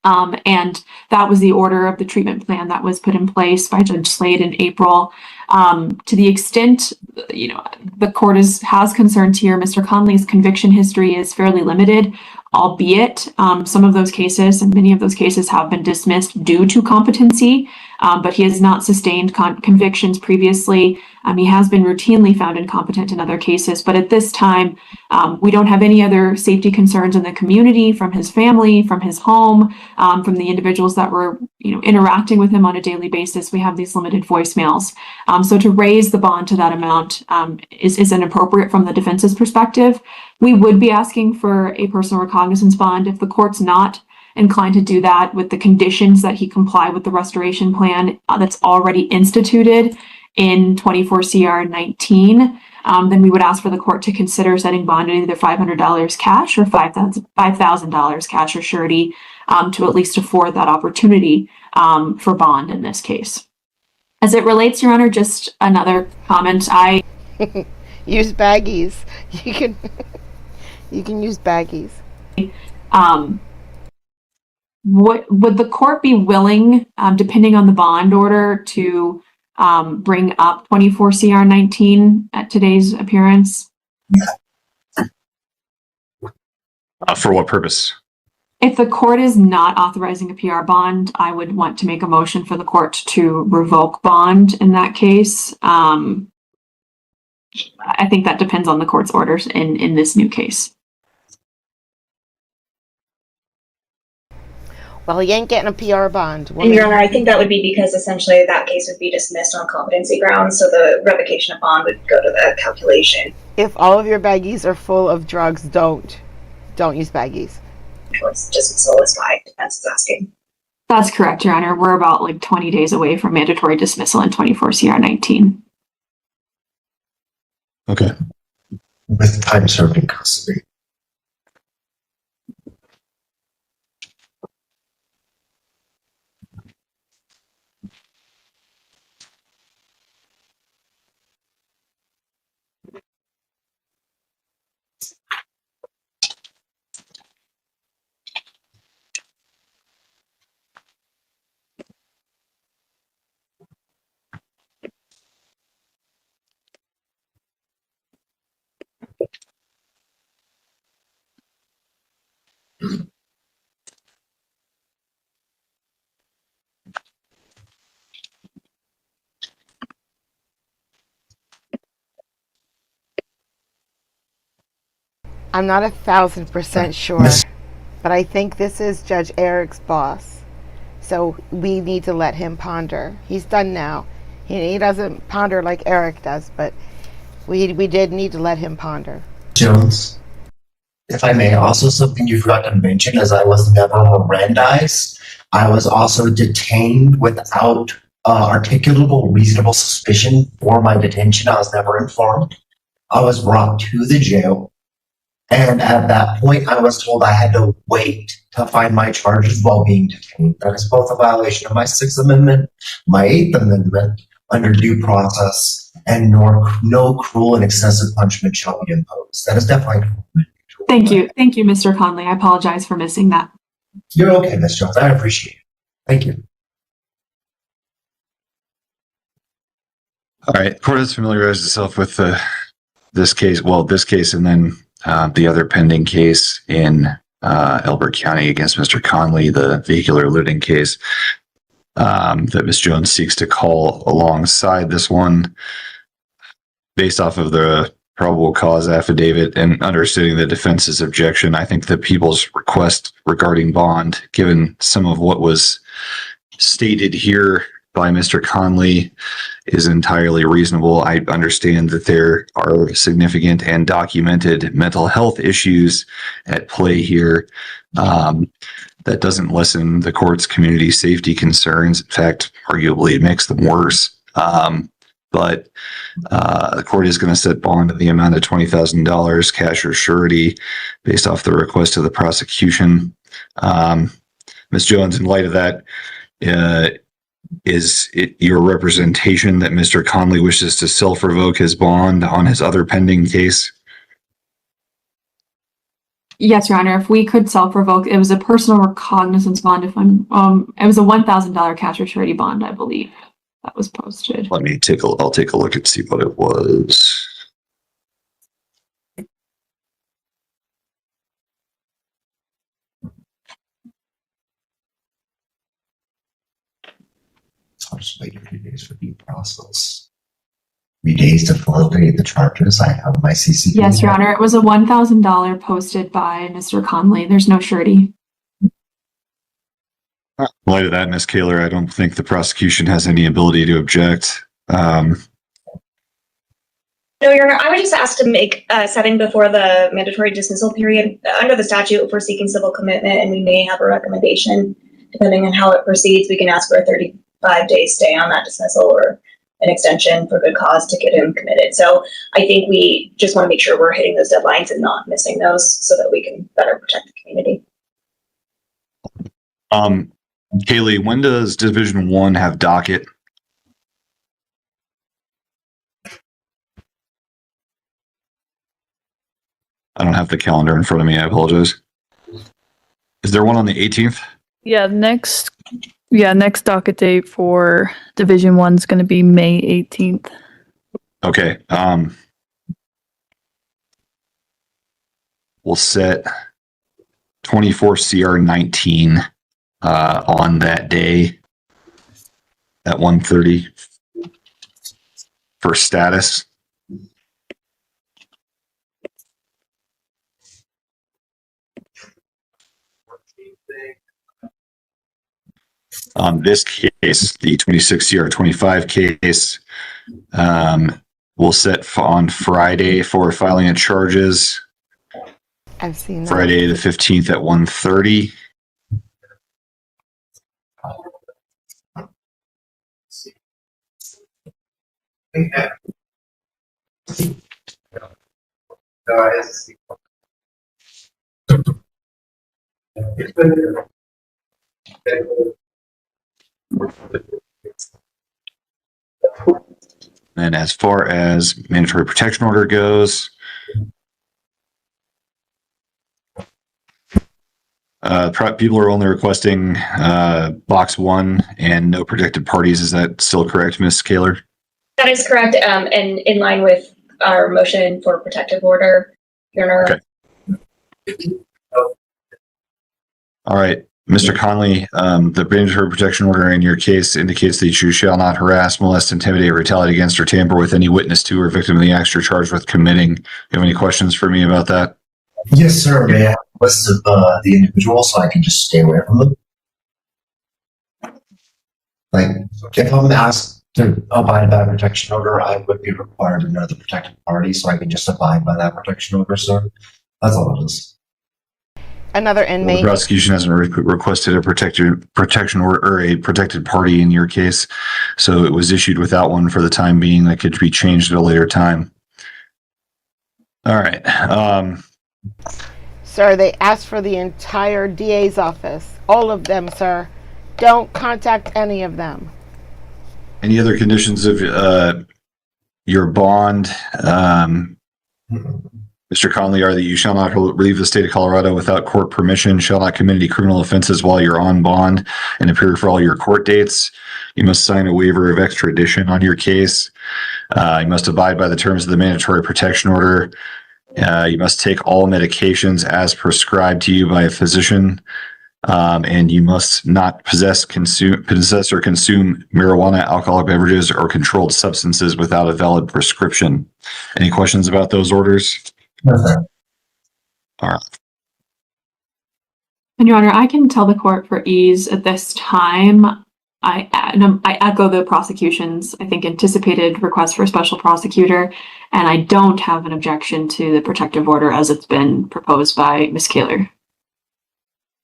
And that was the order of the treatment plan that was put in place by Judge Slade in April. To the extent, the court has concerns here, Mr. Conley's conviction history is fairly limited, albeit some of those cases and many of those cases have been dismissed due to competency, but he has not sustained convictions previously. He has been routinely found incompetent in other cases, but at this time, we don't have any other safety concerns in the community, from his family, from his home, from the individuals that were interacting with him on a daily basis. We have these limited voicemails. So to raise the bond to that amount is inappropriate from the defense's perspective. We would be asking for a personal recognizance bond if the court's not inclined to do that with the conditions that he comply with the restoration plan that's already instituted in 24 CR 19, then we would ask for the court to consider setting bond at either $500 cash or $5,000 cash or surety to at least afford that opportunity for bond in this case. As it relates, Your Honor, just another comment.
Use baggies. You can use baggies.
would the court be willing, depending on the bond order, to bring up 24 CR 19 at today's appearance?
For what purpose?
If the court is not authorizing a PR bond, I would want to make a motion for the court to revoke bond in that case. I think that depends on the court's orders in this new case.
Well, he ain't getting a PR bond.
And Your Honor, I think that would be because essentially that case would be dismissed on competency grounds, so the revocation of bond would go to the calculation.
If all of your baggies are full of drugs, don't use baggies.
It's dismissal is why defense is asking.
That's correct, Your Honor. We're about like 20 days away from mandatory dismissal in 24 CR 19.
Okay.
With time served in custody.
I'm not 1,000% sure, but I think this is Judge Eric's boss. So we need to let him ponder. He's done now. He doesn't ponder like Eric does, but we did need to let him ponder.
Jones, if I may, also something you forgot to mention is I was never Mirandized. I was also detained without articulable reasonable suspicion for my detention. I was never informed. I was brought to the jail. And at that point, I was told I had to wait to find my charges while being detained. That is both a violation of my Sixth Amendment, my Eighth Amendment, under due process, and no cruel and excessive punishment shall be imposed. That is definitely.
Thank you. Thank you, Mr. Conley. I apologize for missing that.
You're okay, Ms. Jones. I appreciate it. Thank you.
All right. Court has familiarized itself with this case. Well, this case and then the other pending case in Elbert County against Mr. Conley, the vehicular looting case that Ms. Jones seeks to call alongside this one. Based off of the probable cause affidavit and understanding the defense's objection, I think the people's request regarding bond, given some of what was stated here by Mr. Conley, is entirely reasonable. I understand that there are significant and documented mental health issues at play here. That doesn't lessen the court's community safety concerns. In fact, arguably it makes them worse. But the court is going to set bond at the amount of $20,000 cash or surety based off the request of the prosecution. Ms. Jones, in light of that, is it your representation that Mr. Conley wishes to self-revoke his bond on his other pending case?
Yes, Your Honor. If we could self-revoke, it was a personal recognizance bond. If I'm, it was a $1,000 cash or surety bond, I believe, that was posted.
Let me I'll take a look and see what it was.
I'll just wait a few days for due process. 3 days to validate the charges. I have my CCP.
Yes, Your Honor. It was a $1,000 posted by Mr. Conley. There's no surety.
In light of that, Ms. Kaler, I don't think the prosecution has any ability to object.
No, Your Honor, I would just ask to make a setting before the mandatory dismissal period. Under the statute, if we're seeking civil commitment and we may have a recommendation, depending on how it proceeds, we can ask for a 35-day stay on that dismissal or an extension for good cause to get him committed. So I think we just want to make sure we're hitting those deadlines and not missing those so that we can better protect the community.
Kaylee, when does Division 1 have docket? I don't have the calendar in front of me. I apologize. Is there one on the 18th?
next docket date for Division 1 is going to be May 18th.
Okay. We'll set 24 CR 19 on that day at 1:30 for status. On this case, the 26 CR 25 case, we'll set on Friday for filing of charges.
I've seen that.
Friday the 15th at 1:30. And as far as mandatory protection order goes, people are only requesting box 1 and no protected parties. Is that still correct, Ms. Kaler?
That is correct, and in line with our motion for protective order, Your Honor.
Okay. All right, Mr. Conley, the mandatory protection order in your case indicates that you shall not harass, molest, intimidate, retaliate against, or tamper with any witness to or victim of the acts you're charged with committing. You have any questions for me about that?
Yes, sir. May I have a list of the individual so I can just stay away from them? Like, if I'm asked to abide by a protection order, I would be required to know the protected party, so I can just abide by that protection order, sir. That's all it is.
Another
Well,
inmate.
the prosecution hasn't requested a protection or a protected party in your case, so it was issued without one for the time being. That could be changed at a later time. All right.
Sir, they asked for the entire DA's office. All of them, sir. Don't contact any of them.
Any other conditions of your bond, Mr. Conley, are that you shall not leave the state of Colorado without court permission, shall not commit any criminal offenses while you're on bond, and appear for all your court dates. You must sign a waiver of extradition on your case. You must abide by the terms of the mandatory protection order. You must take all medications as prescribed to you by a physician. And you must not possess or consume marijuana, alcoholic beverages, or controlled substances without a valid prescription. Any questions about those orders?
No, sir.
All right.
And Your Honor, I can tell the court for ease at this time. I echo the prosecution's, I think, anticipated request for a special prosecutor, and I don't have an objection to the protective order as it's been proposed by Ms. Kaler.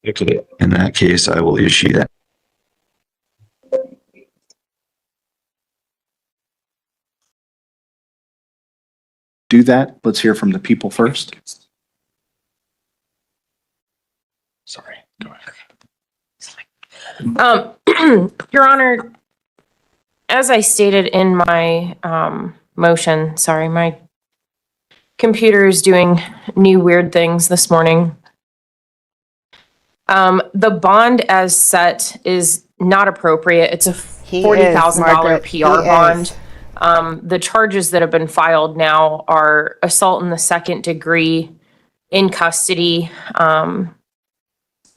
In that case, I will issue that.
Do that. Let's hear from the people first.
Sorry. Go ahead.
Your Honor, as I stated in my motion, sorry, my computer is doing new weird things this morning. The bond as set is not appropriate. It's a $40,000 PR bond. The charges that have been filed now are assault in the second degree in custody,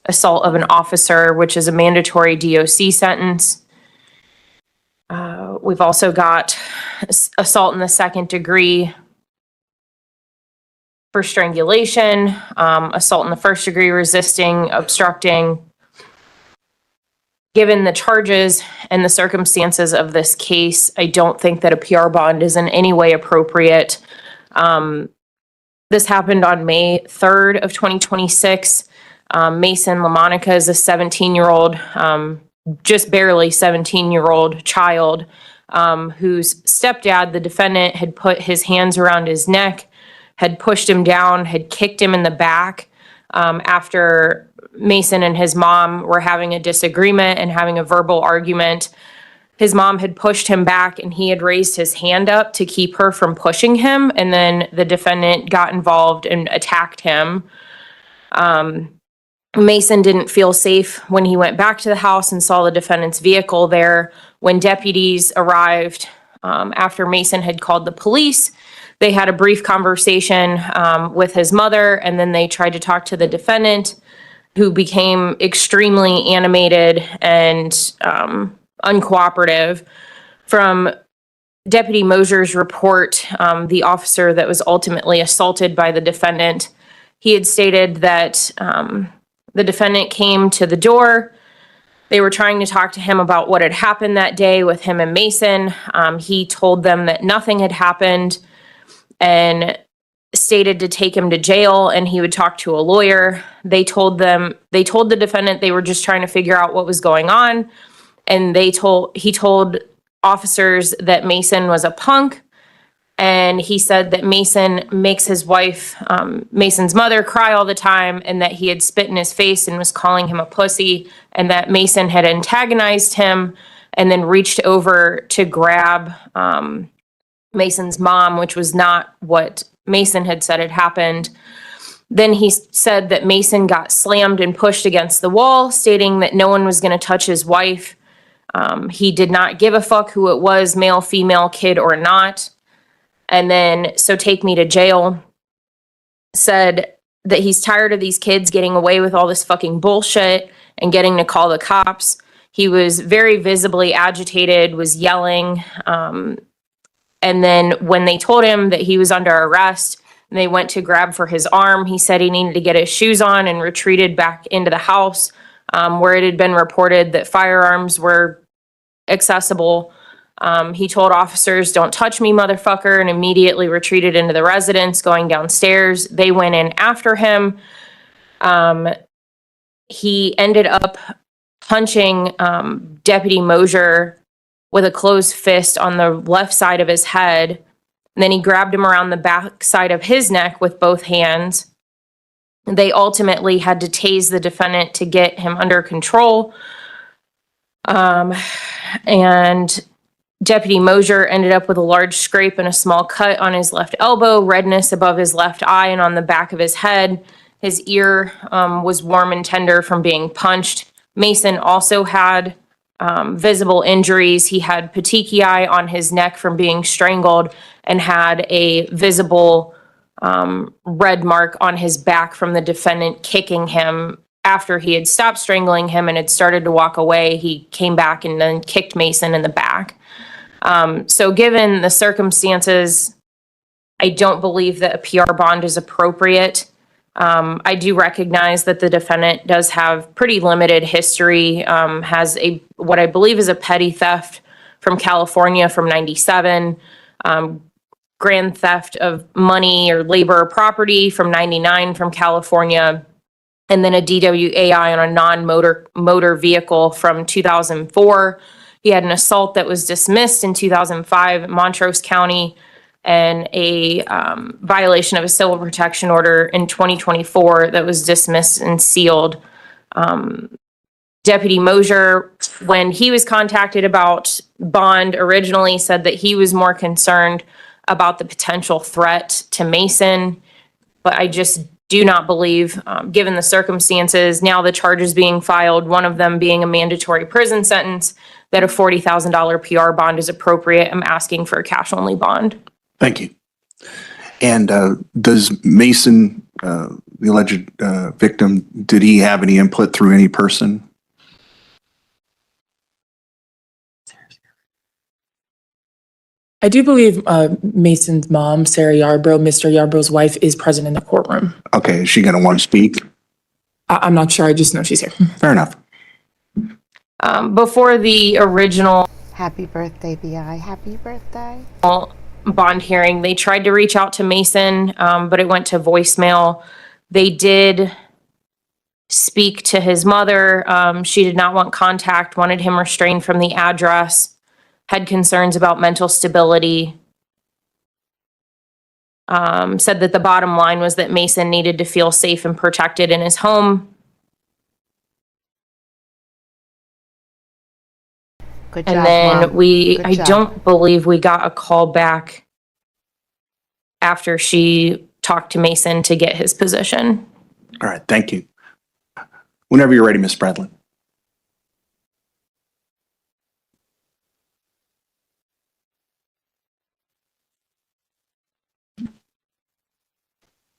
assault of an officer, which is a mandatory DOC sentence. We've also got assault in the second degree for strangulation, assault in the first degree, resisting, obstructing. Given the charges and the circumstances of this case, I don't think that a PR bond is in any way appropriate. This happened on May 3rd of 2026. Mason LaMonica is a 17-year-old, just barely 17-year-old child whose stepdad, the defendant, had put his hands around his neck, had pushed him down, had kicked him in the back after Mason and his mom were having a disagreement and having a verbal argument. His mom had pushed him back and he had raised his hand up to keep her from pushing him. And then the defendant got involved and attacked him. Mason didn't feel safe when he went back to the house and saw the defendant's vehicle there. When deputies arrived after Mason had called the police, they had a brief conversation with his mother, and then they tried to talk to the defendant, who became extremely animated and uncooperative. From Deputy Mosier's report, the officer that was ultimately assaulted by the defendant, he had stated that the defendant came to the door. They were trying to talk to him about what had happened that day with him and Mason. He told them that nothing had happened and stated to take him to jail and he would talk to a lawyer. They told the defendant they were just trying to figure out what was going on. And he told officers that Mason was a punk. And he said that Mason makes his wife, Mason's mother, cry all the time, and that he had spit in his face and was calling him a pussy, and that Mason had antagonized him and then reached over to grab Mason's mom, which was not what Mason had said had happened. Then he said that Mason got slammed and pushed against the wall, stating that no one was going to touch his wife. He did not give a fuck who it was, male, female, kid, or not. And then, so take me to jail, said that he's tired of these kids getting away with all this fucking bullshit and getting to call the cops. He was very visibly agitated, was yelling. And then when they told him that he was under arrest and they went to grab for his arm, he said he needed to get his shoes on and retreated back into the house, where it had been reported that firearms were accessible. He told officers, "Don't touch me, motherfucker," and immediately retreated into the residence, going downstairs. They went in after him. He ended up punching Deputy Mosier with a closed fist on the left side of his head. And then he grabbed him around the back side of his neck with both hands. They ultimately had to tase the defendant to get him under control. And Deputy Mosier ended up with a large scrape and a small cut on his left elbow, redness above his left eye and on the back of his head. His ear was warm and tender from being punched. Mason also had visible injuries. He had petechiae on his neck from being strangled and had a visible red mark on his back from the defendant kicking him. After he had stopped strangling him and had started to walk away, he came back and then kicked Mason in the back. So given the circumstances, I don't believe that a PR bond is appropriate. I do recognize that the defendant does have pretty limited history, has what I believe is a petty theft from California from 97, grand theft of money or labor or property from 99 from California, and then a DWAI on a non-motor vehicle from 2004. He had an assault that was dismissed in 2005 in Montrose County and a violation of a civil protection order in 2024 that was dismissed and sealed. Deputy Mosier, when he was contacted about bond, originally said that he was more concerned about the potential threat to Mason, but I just do not believe, given the circumstances, now the charges being filed, one of them being a mandatory prison sentence, that a $40,000 PR bond is appropriate. I'm asking for a cash-only bond.
Thank you. And does Mason, the alleged victim, did he have any input through any person?
I do believe Mason's mom, Sarah Yarbrough, Mr. Yarbrough's wife, is present in the courtroom.
Okay, is she going to want to speak?
I'm not sure. I just know she's here.
Fair enough.
Before the original
Happy birthday, BI. Happy birthday.
Bond hearing, they tried to reach out to Mason, but it went to voicemail. They did speak to his mother. She did not want contact, wanted him restrained from the address, had concerns about mental stability. Said that the bottom line was that Mason needed to feel safe and protected in his home.
Good job,
And then
Mom.
I don't believe we got a call back after she talked to Mason to get his position.
All right, thank you. Whenever you're ready, Ms. Bradley.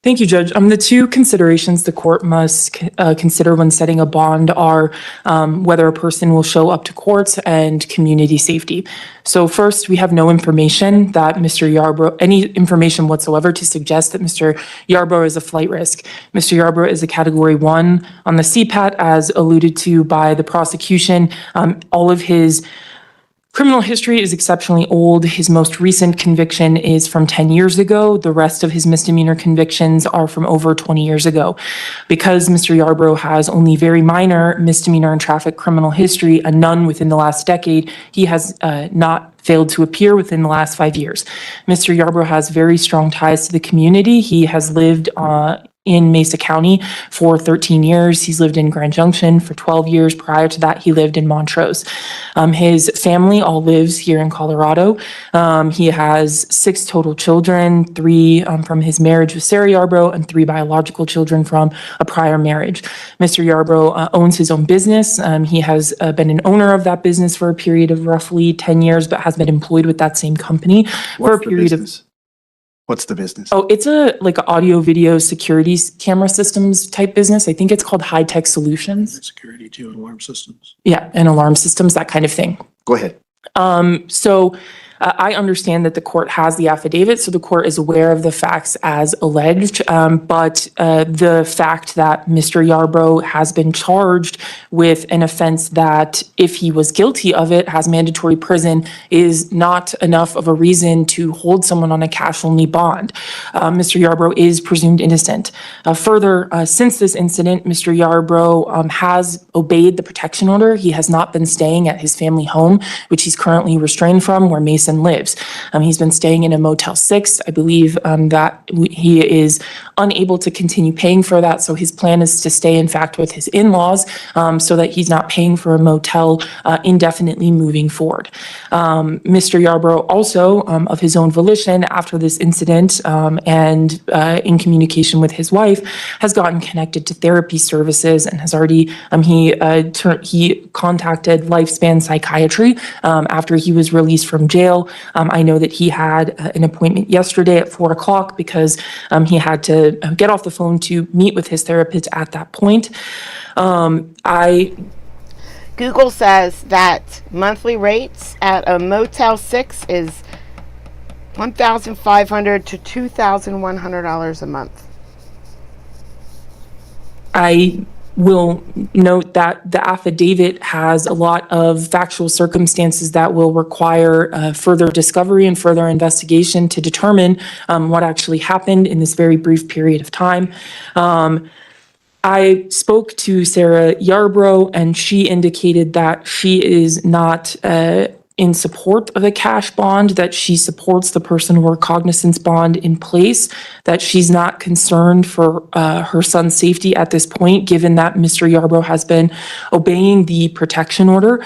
Thank you, Judge. The two considerations the court must consider when setting a bond are whether a person will show up to court and community safety. So first, we have no information that Mr. Yarbrough, any information whatsoever to suggest that Mr. Yarbrough is a flight risk. Mr. Yarbrough is a Category 1 on the CPAT, as alluded to by the prosecution. All of his criminal history is exceptionally old. His most recent conviction is from 10 years ago. The rest of his misdemeanor convictions are from over 20 years ago. Because Mr. Yarbrough has only very minor misdemeanor and traffic criminal history, and none within the last decade, he has not failed to appear within the last 5 years. Mr. Yarbrough has very strong ties to the community. He has lived in Mesa County for 13 years. He's lived in Grand Junction for 12 years. Prior to that, he lived in Montrose. His family all lives here in Colorado. He has 6 total children, 3 from his marriage with Sarah Yarbrough and 3 biological children from a prior marriage. Mr. Yarbrough owns his own business. He has been an owner of that business for a period of roughly 10 years, but has been employed with that same company for a period of...
What's the business?
Oh, it's a audio video security camera systems type business. I think it's called High Tech Solutions.
Security to alarm systems.
Yeah, and alarm systems, that kind of thing.
Go ahead.
I understand that the court has the affidavit, so the court is aware of the facts as alleged. But the fact that Mr. Yarbrough has been charged with an offense that, if he was guilty of it, has mandatory prison is not enough of a reason to hold someone on a cash-only bond. Mr. Yarbrough is presumed innocent. Further, since this incident, Mr. Yarbrough has obeyed the protection order. He has not been staying at his family home, which he's currently restrained from, where Mason lives. He's been staying in a Motel 6. I believe that he is unable to continue paying for that. So his plan is to stay, in fact, with his in-laws so that he's not paying for a motel indefinitely moving forward. Mr. Yarbrough also, of his own volition, after this incident and in communication with his wife, has gotten connected to therapy services and has already, he contacted Lifespan Psychiatry after he was released from jail. I know that he had an appointment yesterday at 4 o'clock because he had to get off the phone to meet with his therapist at that point.
Google says that monthly rates at a Motel 6 is $1,500 to $2,100 a month.
I will note that the affidavit has a lot of factual circumstances that will require further discovery and further investigation to determine what actually happened in this very brief period of time. I spoke to Sarah Yarbrough, and she indicated that she is not in support of a cash bond, that she supports the personal recognizance bond in place, that she's not concerned for her son's safety at this point, given that Mr. Yarbrough has been obeying the protection order.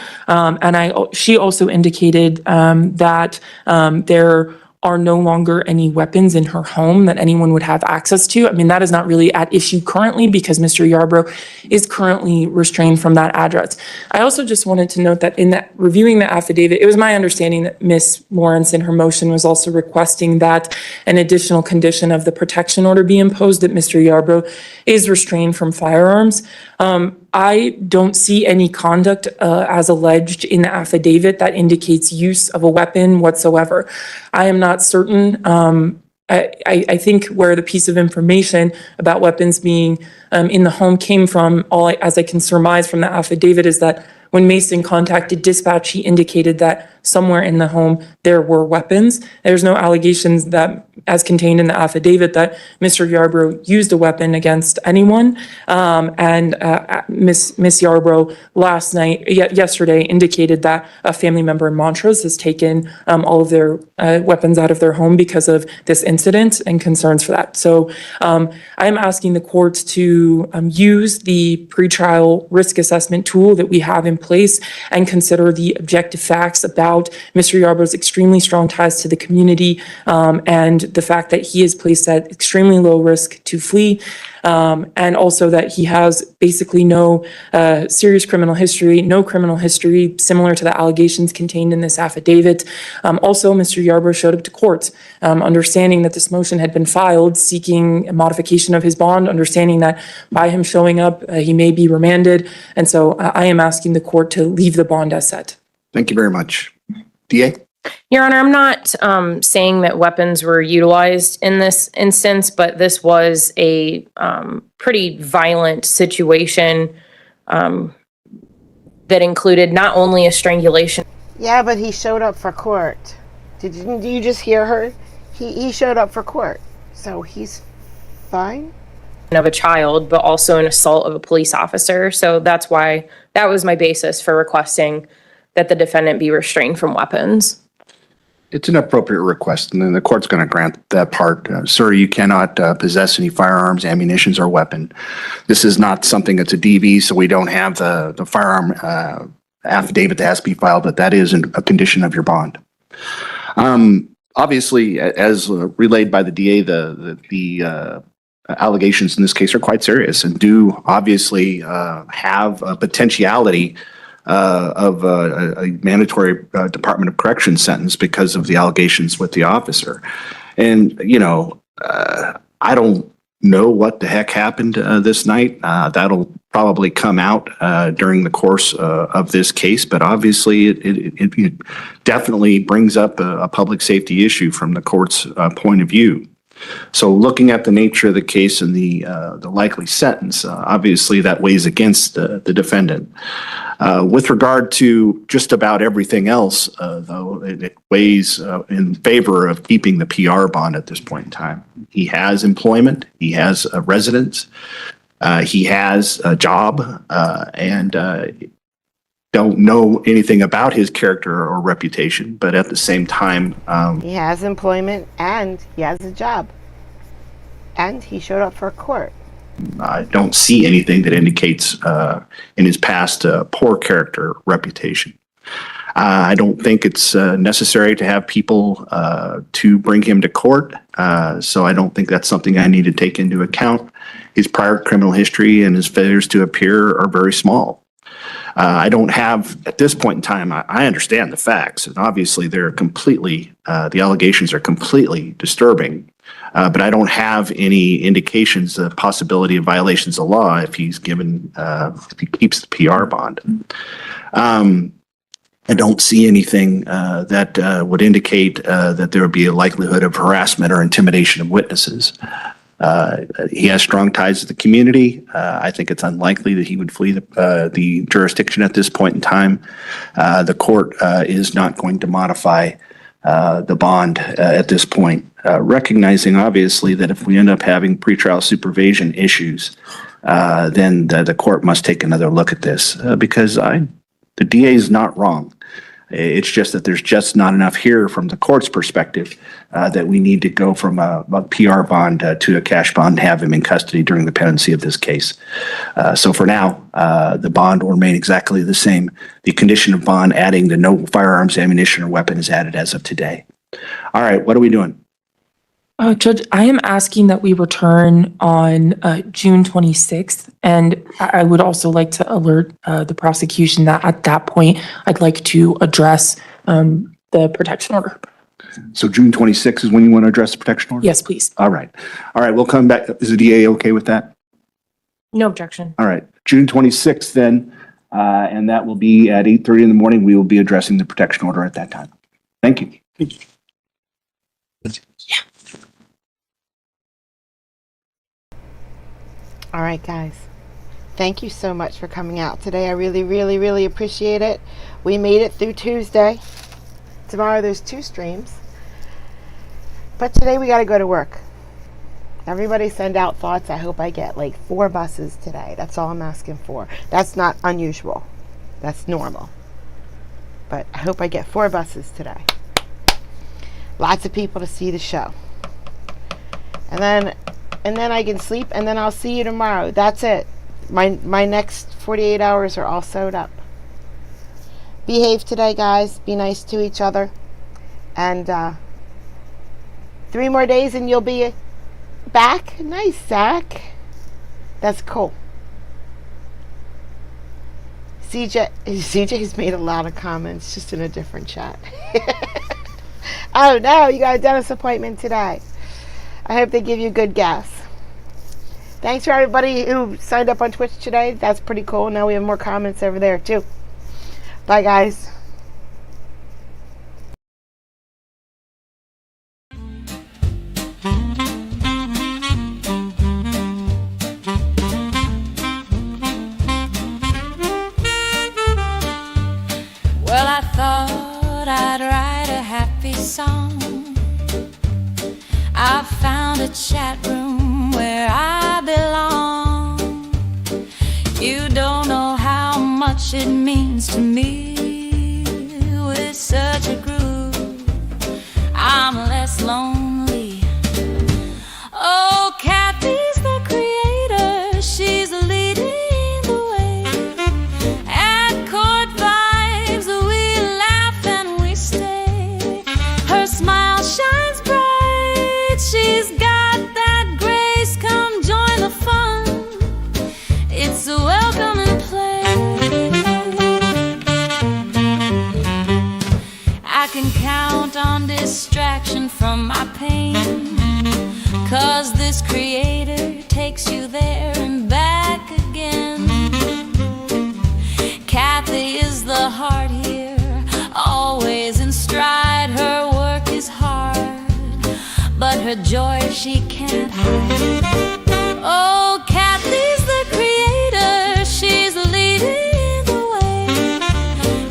She also indicated that there are no longer any weapons in her home that anyone would have access to. I mean, that is not really at issue currently because Mr. Yarbrough is currently restrained from that address. I also just wanted to note that in that reviewing the affidavit, it was my understanding that Ms. Lawrence in her motion was also requesting that an additional condition of the protection order be imposed, that Mr. Yarbrough is restrained from firearms. I don't see any conduct as alleged in the affidavit that indicates use of a weapon whatsoever. I am not certain. I think where the piece of information about weapons being in the home came from, as I can surmise from the affidavit, is that when Mason contacted dispatch, he indicated that somewhere in the home there were weapons. There's no allegations that, as contained in the affidavit, that Mr. Yarbrough used a weapon against anyone. Miss Yarbrough yesterday indicated that a family member in Montrose has taken all of their weapons out of their home because of this incident and concerns for that. So I am asking the court to use the pretrial risk assessment tool that we have in in place and consider the objective facts about Mr. Yarbrough's extremely strong ties to the community, and the fact that he is placed at extremely low risk to flee, and also that he has basically no serious criminal history, no criminal history similar to the allegations contained in this affidavit. Also, Mr. Yarbrough showed up to court, understanding that this motion had been filed seeking a modification of his bond, understanding that by him showing up, he may be remanded. And so I am asking the court to leave the bond as set.
Thank you very much. DA?
Your Honor, I'm not saying that weapons were utilized in this instance, but this was a pretty violent situation that included not only a strangulation.
Yeah, but he showed up for court. Did you just hear her? He showed up for court, so he's fine.
Of a child, but also an assault of a police officer. So that's why that was my basis for requesting that the defendant be restrained from weapons.
It's an appropriate request, and then the court's going to grant that part. Sir, you cannot possess any firearms, ammunitions, or weapon. This is not something that's a DV, so we don't have the firearm affidavit that has to be filed, but that is a condition of your bond. Obviously, as relayed by the DA, the allegations in this case are quite serious and do obviously have a potentiality of a mandatory Department of Corrections sentence because of the allegations with the officer. And, you know, I don't know what the heck happened this night. That'll probably come out during the course of this case, but obviously it definitely brings up a public safety issue from the court's point of view. So looking at the nature of the case and the likely sentence, obviously that weighs against the defendant. With regard to just about everything else, though, it weighs in favor of keeping the PR bond at this point in time. He has employment, he has a residence, he has a job, and don't know anything about his character or reputation, but at the same time,
he has employment and he has a job, and he showed up for court.
I don't see anything that indicates in his past poor character reputation. I don't think it's necessary to have people to bring him to court, so I don't think that's something I need to take into account. His prior criminal history and his failures to appear are very small. I don't have, at this point in time, I understand the facts, and obviously they're completely, the allegations are completely disturbing, but I don't have any indications of possibility of violations of law if he's given, if he keeps the PR bond. I don't see anything that would indicate that there would be a likelihood of harassment or intimidation of witnesses. He has strong ties to the community. I think it's unlikely that he would flee the jurisdiction at this point in time. The court is not going to modify the bond at this point, recognizing obviously that if we end up having pretrial supervision issues, then the court must take another look at this because the DA is not wrong. It's just that there's just not enough here from the court's perspective that we need to go from a PR bond to a cash bond and have him in custody during the pendency of this case. So for now, the bond will remain exactly the same. The condition of bond adding the no firearms, ammunition, or weapon is added as of today. All right, what are we doing?
Judge, I am asking that we return on June 26th, and I would also like to alert the prosecution that at that point, I'd like to address the protection order.
So June 26th is when you want to address the protection order?
Yes, please.
All right. All right, we'll come back. Is the DA okay with that?
No objection.
All right, June 26th then, and that will be at 8:30 in the morning. We will be addressing the protection order at that time. Thank you. Thank you.
All right, guys. Thank you so much for coming out today. I really, really, really appreciate it. We made it through Tuesday. Tomorrow there's 2 streams. But today we got to go to work. Everybody send out thoughts. I hope I get like 4 buses today. That's all I'm asking for. That's not unusual. That's normal. But I hope I get 4 buses today. Lots of people to see the show. And then I can sleep, and then I'll see you tomorrow. That's it. My next 48 hours are all sewed up. behave today, guys. Be nice to each other. And 3 more days and you'll be back. Nice, Zach. That's cool. CJ's made a lot of comments, just in a different chat. Oh no, you got a dentist appointment today. I hope they give you good gas. Thanks for everybody who signed up on Twitch today. That's pretty cool. Now we have more comments over there too. Bye, guys.
Well, I thought I'd write a happy song. I found a chat room where I belong. You don't know how much it means to me. With such a groove, I'm less lonely. Oh, Kathy's the creator, she's leading the way. At Court Vibes, we laugh and we stay. Her smile shines bright, she's got that grace. Come join the fun, it's a welcome and play. I can count on distraction from my pain, 'cause this creator takes you there and back again. Kathy is the heart here, always in stride. Her work is hard, but her joy she can't hide. Oh, Kathy's the creator, she's leading the way.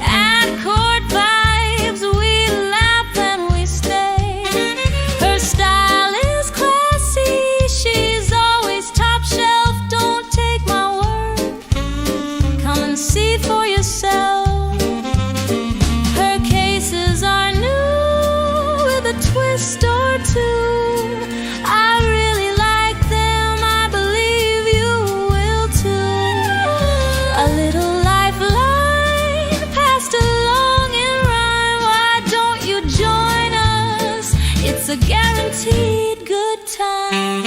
At Court Vibes, we laugh and we stay. Her style is classy, she's always top shelf. Don't take my word, come and see for yourself. Her cases are new with a twist or two. I really like them, I believe you will too. A little lifeline passed along in rhyme. Why don't you join us? It's a guaranteed good time.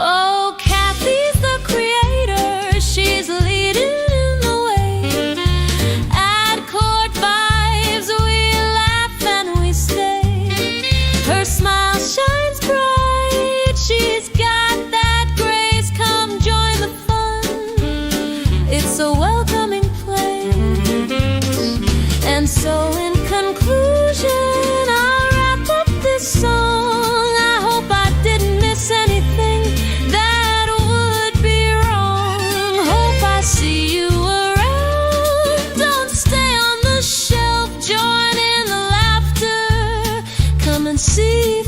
Oh, Kathy's the creator, she's leading the way. At Court Vibes, we laugh and we stay. Her smile shines bright, she's got that grace. Come join the fun, it's a welcoming place. And so in conclusion, I'll wrap up this song. I hope I didn't miss anything that would be wrong. Hope I see you around. Don't stay on the shelf, join in the laughter. Come and see